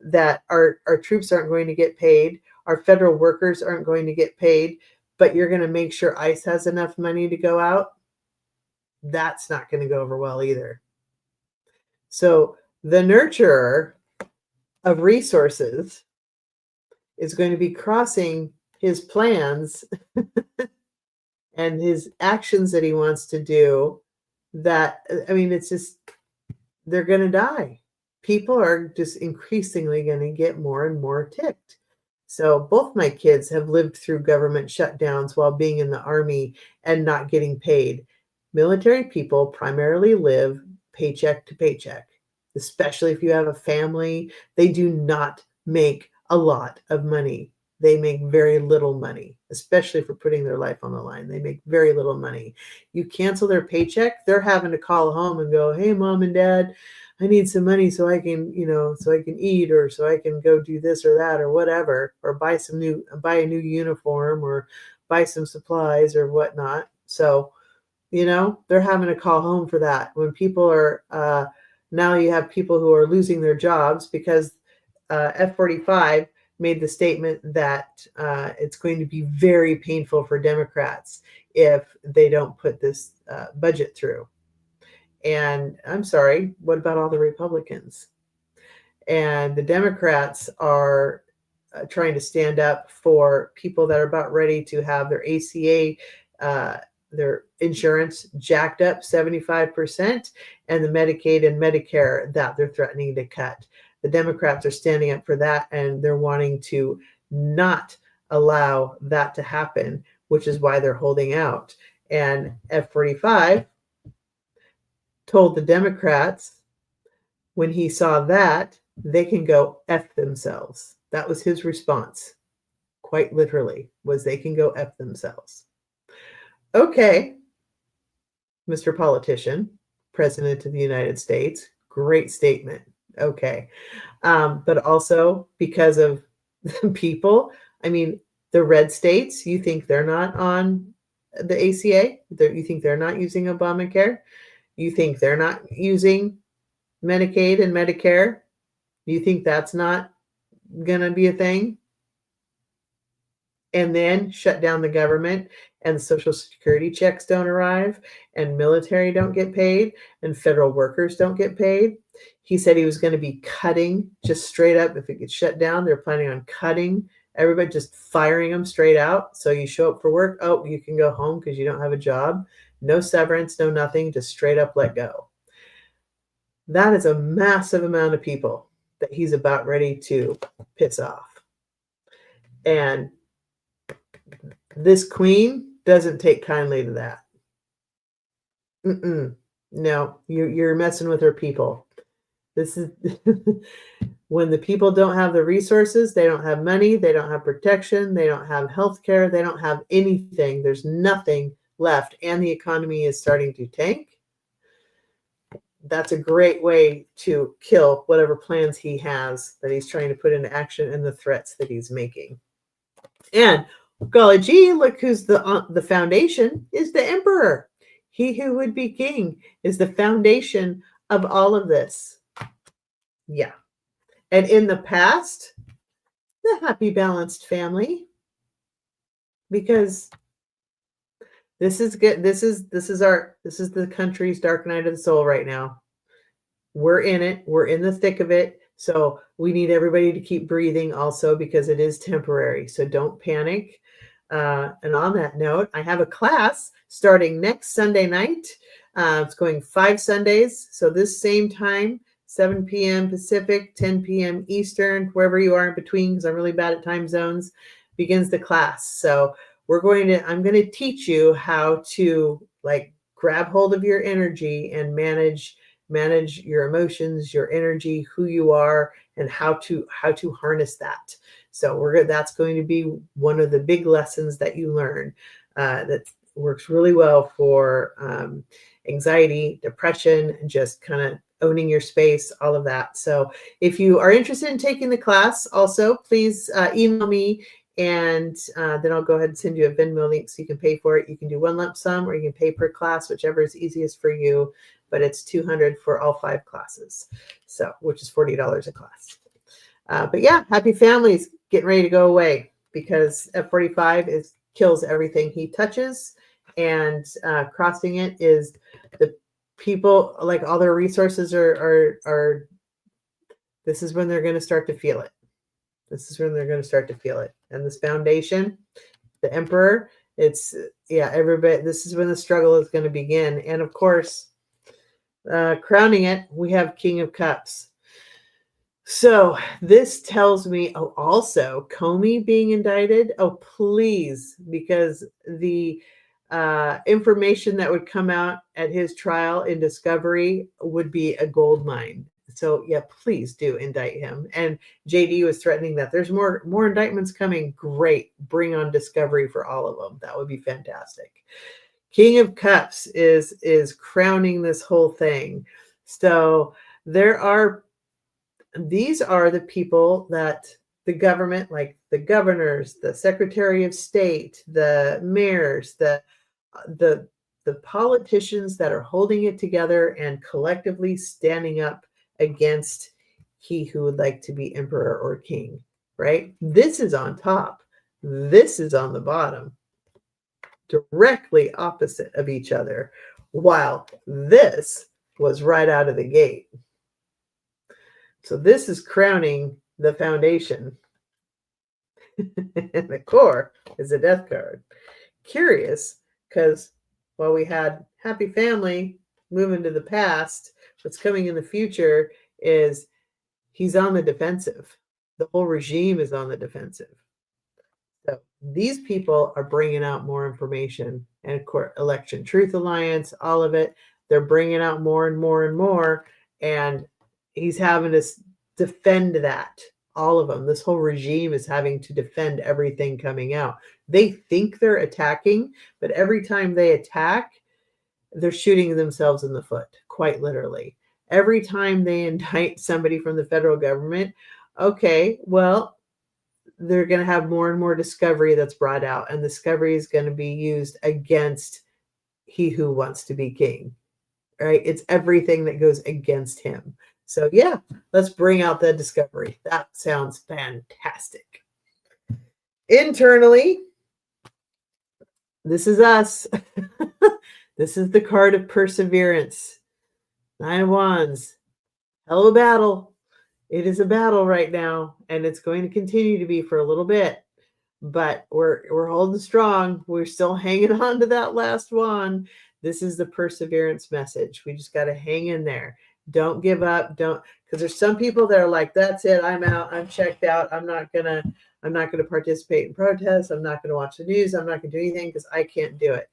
that our troops aren't going to get paid, our federal workers aren't going to get paid, but you're going to make sure ICE has enough money to go out? That's not going to go over well either. So the nurturer of resources is going to be crossing his plans and his actions that he wants to do. That, I mean, it's just, they're going to die. People are just increasingly going to get more and more ticked. So both my kids have lived through government shutdowns while being in the Army and not getting paid. Military people primarily live paycheck to paycheck, especially if you have a family. They do not make a lot of money. They make very little money, especially for putting their life on the line. They make very little money. You cancel their paycheck, they're having to call home and go, hey, mom and dad, I need some money so I can, so I can eat, or so I can go do this or that or whatever, or buy a new uniform, or buy some supplies or whatnot. So, they're having to call home for that. When people are, now you have people who are losing their jobs because F-45 made the statement that it's going to be very painful for Democrats if they don't put this budget through. And I'm sorry, what about all the Republicans? And the Democrats are trying to stand up for people that are about ready to have their ACA, their insurance jacked up 75%, and the Medicaid and Medicare that they're threatening to cut. The Democrats are standing up for that, and they're wanting to not allow that to happen, which is why they're holding out. And F-45 told the Democrats when he saw that, they can go F themselves. That was his response, quite literally, was they can go F themselves. Okay, Mr. Politician, President of the United States, great statement. Okay. But also because of the people, I mean, the red states, you think they're not on the ACA? You think they're not using Obamacare? You think they're not using Medicaid and Medicare? You think that's not going to be a thing? And then shut down the government, and Social Security checks don't arrive, and military don't get paid, and federal workers don't get paid. He said he was going to be cutting, just straight up, if it gets shut down, they're planning on cutting everybody, just firing them straight out. So you show up for work, oh, you can go home because you don't have a job. No severance, no nothing, just straight up let go. That is a massive amount of people that he's about ready to piss off. And this queen doesn't take kindly to that. No, you're messing with her people. This is when the people don't have the resources, they don't have money, they don't have protection, they don't have health care, they don't have anything. There's nothing left, and the economy is starting to tank. That's a great way to kill whatever plans he has that he's trying to put into action and the threats that he's making. And golly gee, look who's the foundation is the emperor. He who would be king is the foundation of all of this. Yeah. And in the past, the happy, balanced family, because this is good. This is the country's dark night of the soul right now. We're in it. We're in the thick of it. So we need everybody to keep breathing also, because it is temporary. So don't panic. And on that note, I have a class starting next Sunday night. It's going 5 Sundays. So this same time, 7 p.m. Pacific, 10 p.m. Eastern, wherever you are in between, because I'm really bad at time zones, begins the class. So I'm going to teach you how to grab hold of your energy and manage your emotions, your energy, who you are, and how to harness that. So that's going to be one of the big lessons that you learn that works really well for anxiety, depression, and just kind of owning your space, all of that. So if you are interested in taking the class, also please email me, and then I'll go ahead and send you a Venmo link so you can pay for it. You can do one lump sum, or you can pay per class, whichever is easiest for you. But it's $200 for all 5 classes, so which is $40 a class. But yeah, happy families getting ready to go away, because F45 kills everything he touches, and crossing it is the people, like all their resources are this is when they're going to start to feel it. This is when they're going to start to feel it. And this foundation, the emperor, everybody, this is when the struggle is going to begin. And of course, crowning it, we have King of Cups. So this tells me, also Comey being indicted. Oh, please, because the information that would come out at his trial in discovery would be a gold mine. So yeah, please do indict him. And JD was threatening that there's more indictments coming. Great, bring on discovery for all of them. That would be fantastic. King of Cups is crowning this whole thing. So these are the people that the government, like the governors, the Secretary of State, the mayors, the politicians that are holding it together and collectively standing up against he who would like to be emperor or king, right? This is on top. This is on the bottom, directly opposite of each other, while this was right out of the gate. So this is crowning the foundation. And the core is a death card. Curious, because while we had happy family moving to the past, what's coming in the future is he's on the defensive. The whole regime is on the defensive. So these people are bringing out more information, and of course, Election Truth Alliance, all of it, they're bringing out more and more and more, and he's having to defend that. All of them. This whole regime is having to defend everything coming out. They think they're attacking, but every time they attack, they're shooting themselves in the foot, quite literally. Every time they indict somebody from the federal government, okay, well, they're going to have more and more discovery that's brought out, and discovery is going to be used against he who wants to be king, right? It's everything that goes against him. So yeah, let's bring out the discovery. That sounds fantastic. Internally, this is us. This is the card of perseverance. 9 of Wands. Hell of a battle. It is a battle right now, and it's going to continue to be for a little bit. But we're holding strong. We're still hanging on to that last wand. This is the perseverance message. We just got to hang in there. Don't give up. Don't, because there's some people that are like, that's it, I'm out, I'm checked out. I'm not gonna participate in protests. I'm not gonna watch the news. I'm not gonna do anything because I can't do it.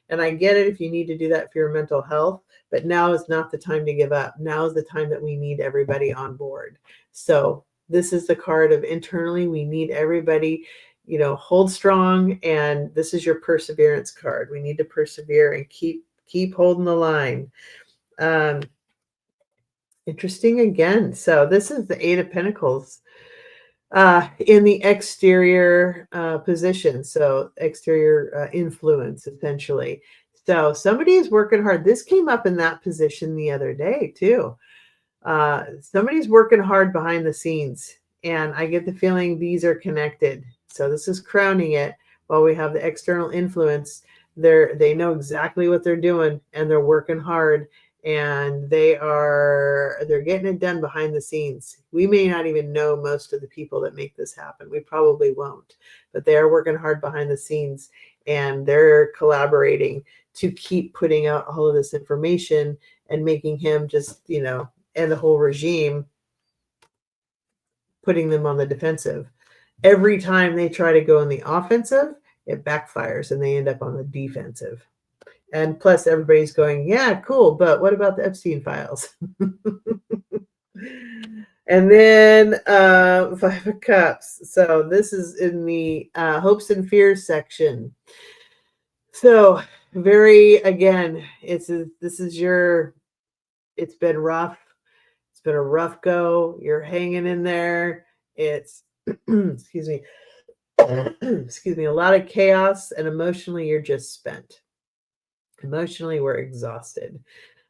And I get it if you need to do that for your mental health, but now is not the time to give up. Now is the time that we need everybody on board. So this is the card of internally, we need everybody, hold strong. And this is your perseverance card. We need to persevere and keep holding the line. Interesting again. So this is the Eight of Pentacles in the exterior position. So exterior influence, essentially. So somebody is working hard. This came up in that position the other day, too. Somebody's working hard behind the scenes. And I get the feeling these are connected. So this is crowning it. While we have the external influence, they know exactly what they're doing and they're working hard, and they're getting it done behind the scenes. We may not even know most of the people that make this happen. We probably won't, but they are working hard behind the scenes, and they're collaborating to keep putting out all of this information and making him just, and the whole regime, putting them on the defensive. Every time they try to go in the offensive, it backfires and they end up on the defensive. And plus, everybody's going, yeah, cool, but what about the Epstein files? And then Five of Cups. So this is in the hopes and fears section. So again, it's been rough. It's been a rough go. You're hanging in there. It's, excuse me, a lot of chaos, and emotionally, you're just spent. Emotionally, we're exhausted.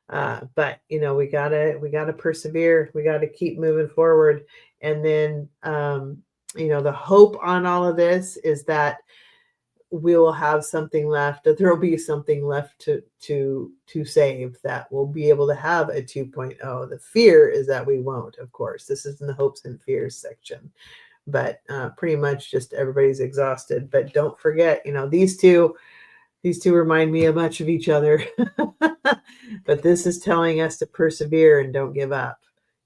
But we gotta persevere. We gotta keep moving forward. And then, the hope on all of this is that we will have something left, that there will be something left to save, that we'll be able to have a 2.0. The fear is that we won't, of course. This is in the hopes and fears section. But pretty much just everybody's exhausted. But don't forget, these two remind me much of each other. But this is telling us to persevere and don't give up.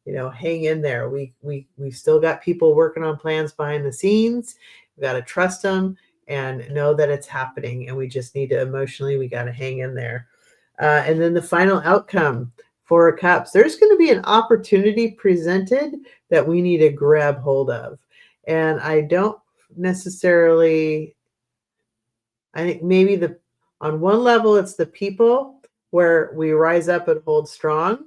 Hang in there. We've still got people working on plans behind the scenes. We got to trust them and know that it's happening. And we just need to we got to hang in there. And then the final outcome, Four of Cups. There's going to be an opportunity presented that we need to grab hold of. And I don't necessarily, I think maybe on one level, it's the people where we rise up and hold strong.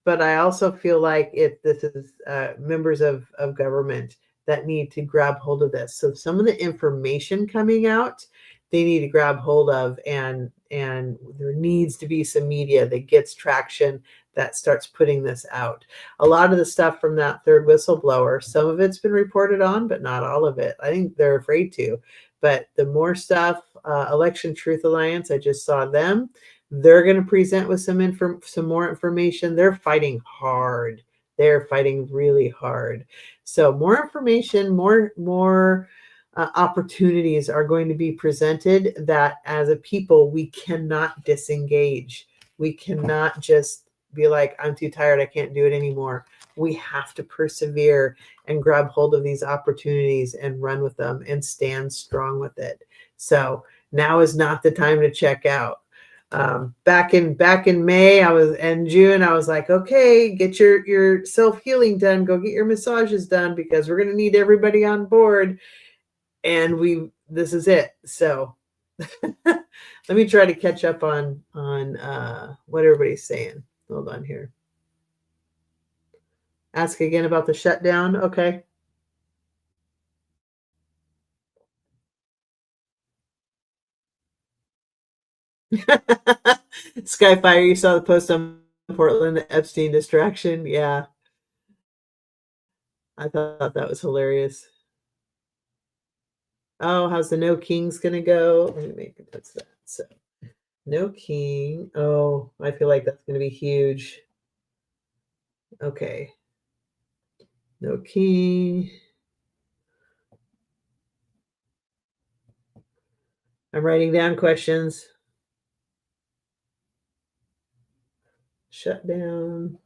But I also feel like this is members of government that need to grab hold of this. So some of the information coming out, they need to grab hold of, and there needs to be some media that gets traction, that starts putting this out. A lot of the stuff from that third whistleblower, some of it's been reported on, but not all of it. I think they're afraid to. But the more stuff, Election Truth Alliance, I just saw them. They're going to present with some more information. They're fighting hard. They're fighting really hard. So more information, more opportunities are going to be presented, that as a people, we cannot disengage. We cannot just be like, I'm too tired, I can't do it anymore. We have to persevere and grab hold of these opportunities and run with them and stand strong with it. So now is not the time to check out. Back in May, and June, I was like, okay, get your self-healing done, go get your massages done, because we're going to need everybody on board. And this is it. So let me try to catch up on what everybody's saying. Hold on here. Ask again about the shutdown. Okay. Skyfire, you saw the post on Portland, the Epstein distraction. Yeah. I thought that was hilarious. Oh, how's the No Kings gonna go? Let me make it, that's that. So No King. Oh, I feel like that's gonna be huge. Okay. No King. I'm writing down questions. Shut down.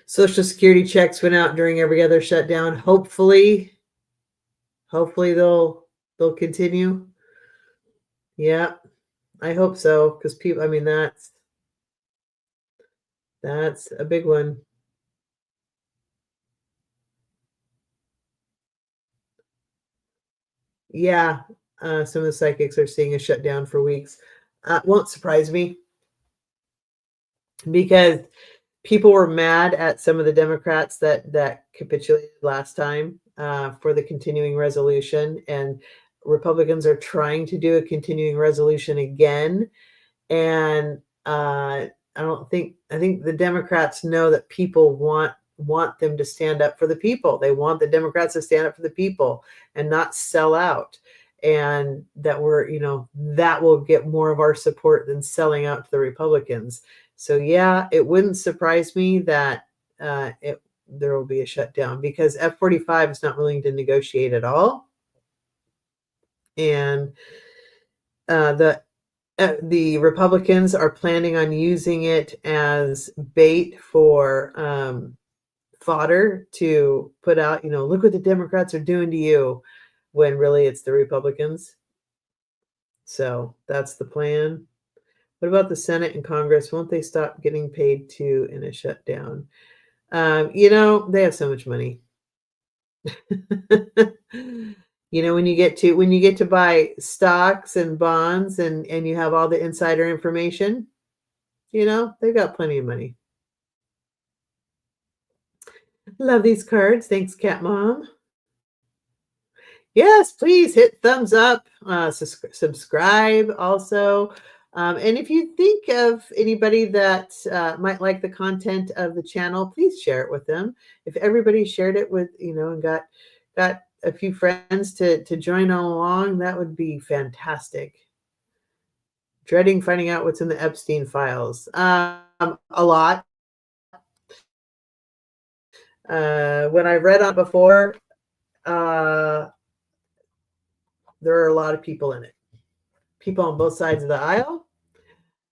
Social Security checks went out during every other shutdown. Hopefully they'll continue. Yeah, I hope so because people. I mean, that's a big one. Yeah, some of the psychics are seeing a shutdown for weeks. Won't surprise me because people were mad at some of the Democrats that capitulated last time for the continuing resolution, and Republicans are trying to do a continuing resolution again. And I think the Democrats know that people want them to stand up for the people. They want the Democrats to stand up for the people and not sell out. And that that will get more of our support than selling out to the Republicans. So yeah, it wouldn't surprise me that there will be a shutdown because F-45 is not willing to negotiate at all. And the Republicans are planning on using it as bait for fodder to put out, look what the Democrats are doing to you, when really it's the Republicans. So that's the plan. What about the Senate and Congress? Won't they stop getting paid too in a shutdown? They have so much money. When you get to buy stocks and bonds and you have all the insider information, they've got plenty of money. Love these cards. Thanks, Cat Mom. Yes, please hit thumbs up, subscribe also. And if you think of anybody that might like the content of the channel, please share it with them. If everybody shared it with, and got a few friends to join on along, that would be fantastic. Dreading finding out what's in the Epstein files. A lot. When I read on before, there are a lot of people in it. People on both sides of the aisle,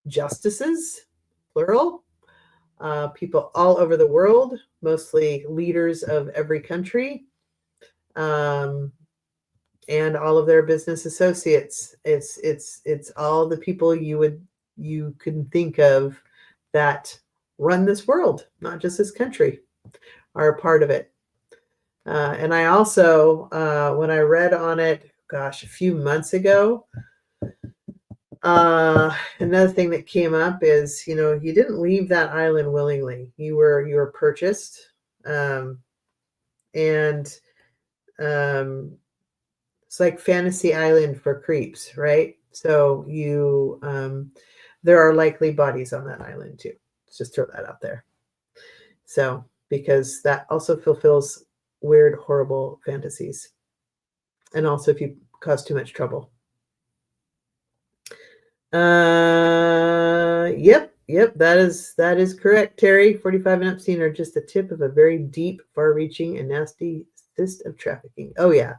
justices, plural, people all over the world, mostly leaders of every country, and all of their business associates. It's all the people you can think of that run this world, not just this country, are a part of it. And I also, when I read on it, gosh, a few months ago, another thing that came up is, you didn't leave that island willingly. You were purchased, and it's like Fantasy Island for creeps, right? So there are likely bodies on that island too. Let's just throw that out there. So because that also fulfills weird, horrible fantasies, and also if you cause too much trouble. Yep, that is correct, Terry. 45 and Epstein are just the tip of a very deep, far-reaching, and nasty cyst of trafficking. Oh yeah,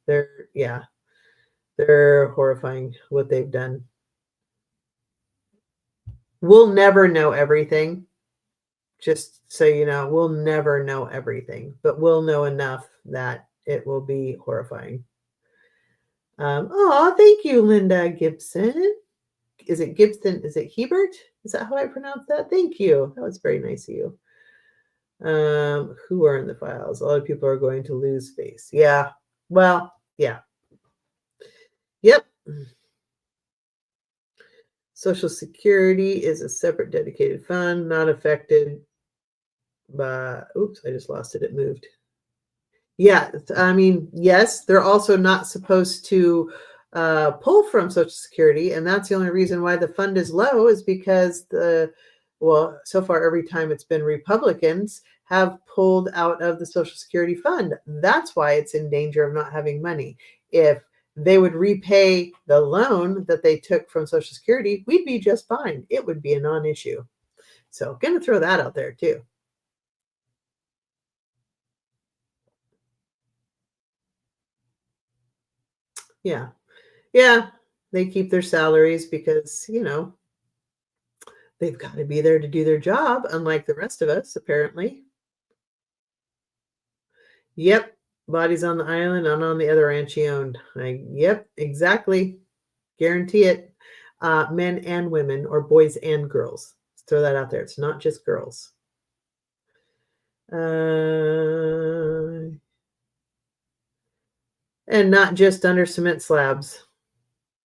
they're horrifying what they've done. We'll never know everything. Just so you know, we'll never know everything, but we'll know enough that it will be horrifying. Thank you, Linda Gibson. Is it Gibson? Is it Hebert? Is that how I pronounce that? Thank you. That was very nice of you. Who are in the files? A lot of people are going to lose face. Yeah. Well, yeah. Yep. Social Security is a separate dedicated fund, not affected by, oops, I just lost it. It moved. Yeah. I mean, yes, they're also not supposed to pull from Social Security, and that's the only reason why the fund is low, is because so far every time it's been Republicans have pulled out of the Social Security fund. That's why it's in danger of not having money. If they would repay the loan that they took from Social Security, we'd be just fine. It would be a non-issue. So gonna throw that out there too. Yeah. Yeah, they keep their salaries because, they've got to be there to do their job, unlike the rest of us, apparently. Yep. Bodies on the island and on the other ranch he owned. Yep, exactly. Guarantee it. Men and women, or boys and girls. Let's throw that out there. It's not just girls. And not just under cement slabs.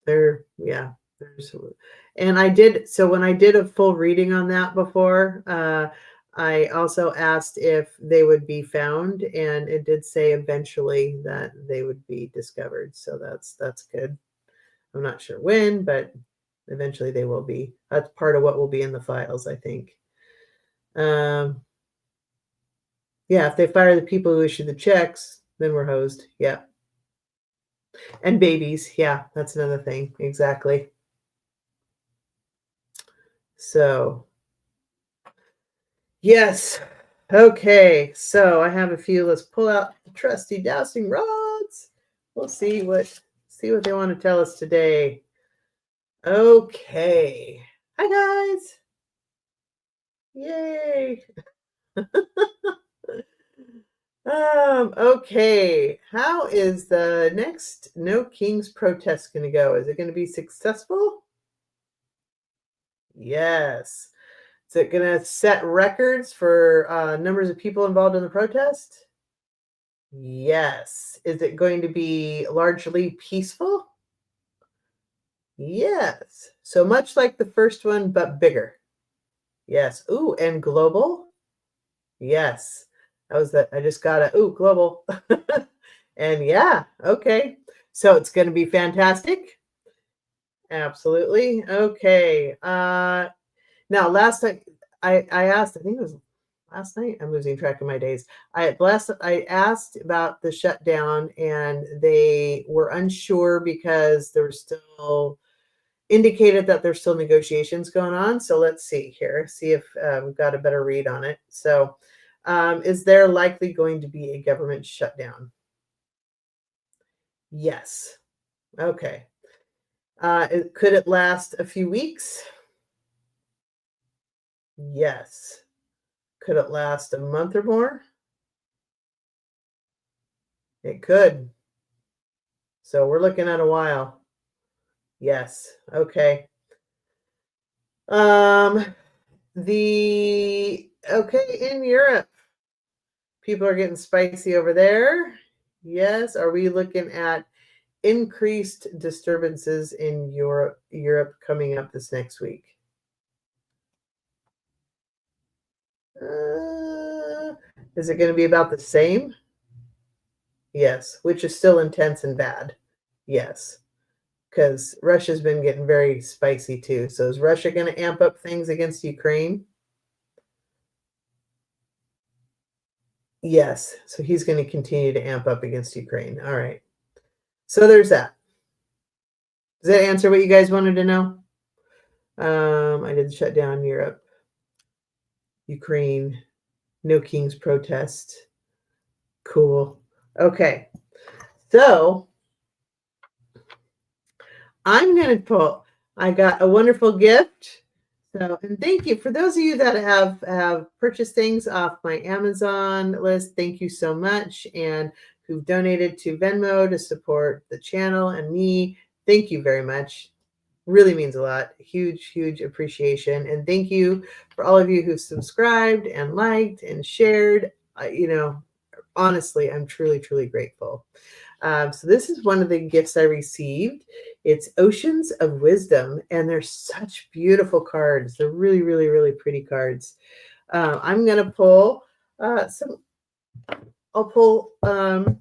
There's, and I did, so when I did a full reading on that before, I also asked if they would be found, and it did say eventually that they would be discovered. So that's good. I'm not sure when, but eventually they will be. That's part of what will be in the files, I think. Yeah, if they fire the people who issue the checks, then we're hosed. Yeah. And babies. Yeah, that's another thing. Exactly. So, yes. Okay. So I have a few. Let's pull out the trusty dowsing rods. We'll see what they want to tell us today. Okay. Hi guys. Yay. Okay. How is the next No Kings protest going to go? Is it going to be successful? Yes. Is it going to set records for numbers of people involved in the protest? Yes. Is it going to be largely peaceful? Yes. So much like the first one, but bigger. Yes. Ooh, and global? Yes. That was that. I just got global. And yeah, okay. So it's going to be fantastic. Absolutely. Okay. Now last night I asked, I think it was last night. I'm losing track of my days. I asked about the shutdown, and they were unsure because there was still indicated that there's still negotiations going on. So let's see here, see if we've got a better read on it. So is there likely going to be a government shutdown? Yes. Okay. Could it last a few weeks? Yes. Could it last a month or more? It could. So we're looking at a while. Yes. Okay. In Europe, people are getting spicy over there. Yes. Are we looking at increased disturbances in Europe coming up this next week? Is it going to be about the same? Yes, which is still intense and bad. Yes, because Russia's been getting very spicy too. So is Russia going to amp up things against Ukraine? Yes, so he's going to continue to amp up against Ukraine. All right. So there's that. Does that answer what you guys wanted to know? I did shut down Europe, Ukraine, No Kings protest. Cool. Okay. So I'm going to pull. I got a wonderful gift. So, and thank you for those of you that have purchased things off my Amazon list. Thank you so much, and who've donated to Venmo to support the channel and me. Thank you very much. Really means a lot. Huge, huge appreciation, and thank you for all of you who've subscribed and liked and shared. Honestly, I'm truly, truly grateful. So this is one of the gifts I received. It's Oceans of Wisdom, and they're such beautiful cards. They're really, really, really pretty cards. I'm going to pull some. I'll pull an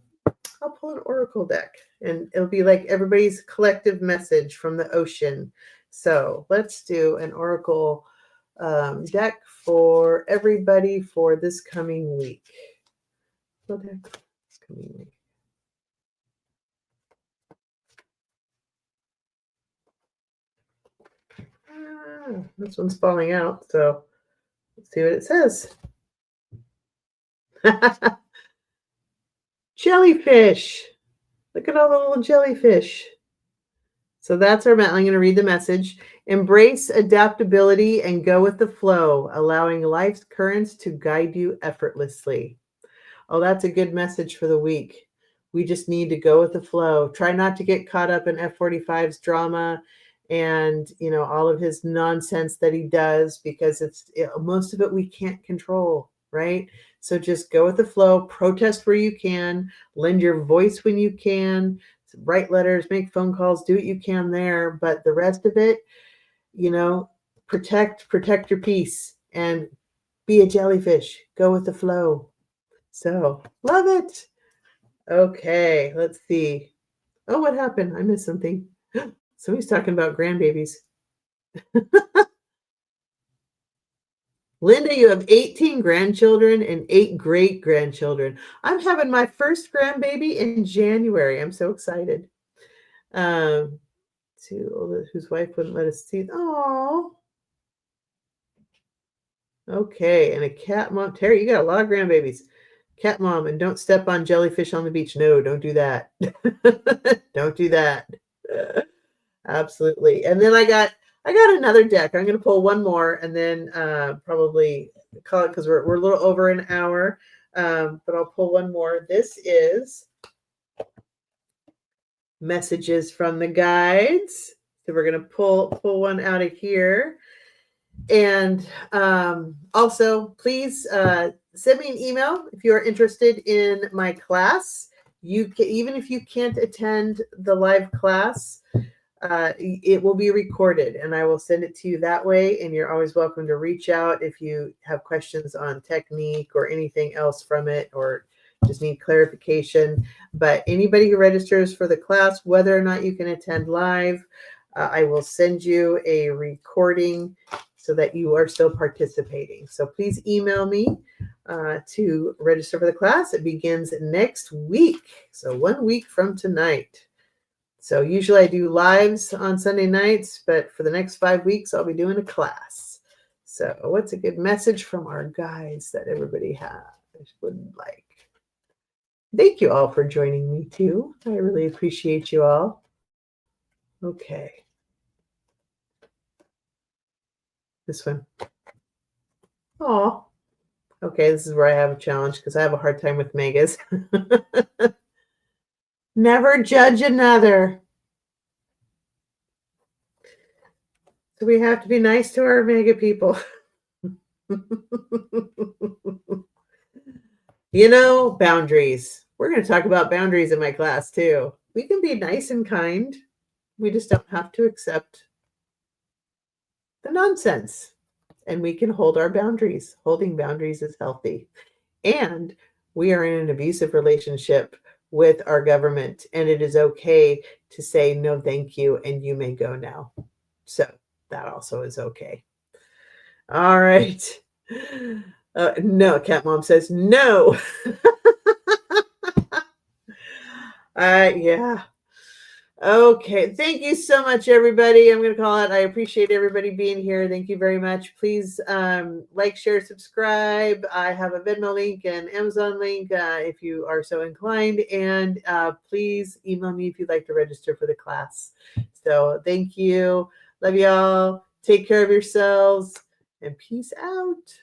oracle deck, and it'll be like everybody's collective message from the ocean. So let's do an oracle deck for everybody for this coming week. This one's falling out, so let's see what it says. Jellyfish. Look at all the little jellyfish. So that's our I'm going to read the message. Embrace adaptability and go with the flow, allowing life's currents to guide you effortlessly. Oh, that's a good message for the week. We just need to go with the flow. Try not to get caught up in F45's drama and, all of his nonsense that he does, because most of it we can't control, right? So just go with the flow, protest where you can, lend your voice when you can, write letters, make phone calls, do what you can there. But the rest of it, protect your peace and be a jellyfish. Go with the flow. So love it. Okay, let's see. Oh, what happened? I missed something. Somebody's talking about grandbabies. Linda, you have 18 grandchildren and 8 great-grandchildren. I'm having my first grandbaby in January. I'm so excited. Whose wife wouldn't let us see. Oh, okay. And a cat mom. Terry, you got a lot of grandbabies. Cat mom, and don't step on jellyfish on the beach. No, don't do that. Don't do that. Absolutely. And then I got another deck. I'm going to pull one more and then probably call it, because we're a little over an hour. But I'll pull one more. This is messages from the guides. So we're going to pull one out of here. And also, please send me an email if you are interested in my class. Even if you can't attend the live class, it will be recorded and I will send it to you that way. And you're always welcome to reach out if you have questions on technique or anything else from it, or just need clarification. But anybody who registers for the class, whether or not you can attend live, I will send you a recording so that you are still participating. So please email me to register for the class. It begins next week, so 1 week from tonight. So usually I do lives on Sunday nights, but for the next 5 weeks, I'll be doing a class. So what's a good message from our guides that everybody would like? Thank you all for joining me too. I really appreciate you all. Okay. This one. Oh, okay. This is where I have a challenge because I have a hard time with megas. Never judge another. So we have to be nice to our mega people. Boundaries. We're going to talk about boundaries in my class too. We can be nice and kind. We just don't have to accept the nonsense. And we can hold our boundaries. Holding boundaries is healthy. And we are in an abusive relationship with our government, and it is okay to say no thank you and you may go now. So that also is okay. All right. No, Cat Mom says no. Yeah. Okay. Thank you so much, everybody. I'm going to call it. I appreciate everybody being here. Thank you very much. Please like, share, subscribe. I have a Venmo link and Amazon link if you are so inclined. And please email me if you'd like to register for the class. So thank you. Love y'all. Take care of yourselves and peace out.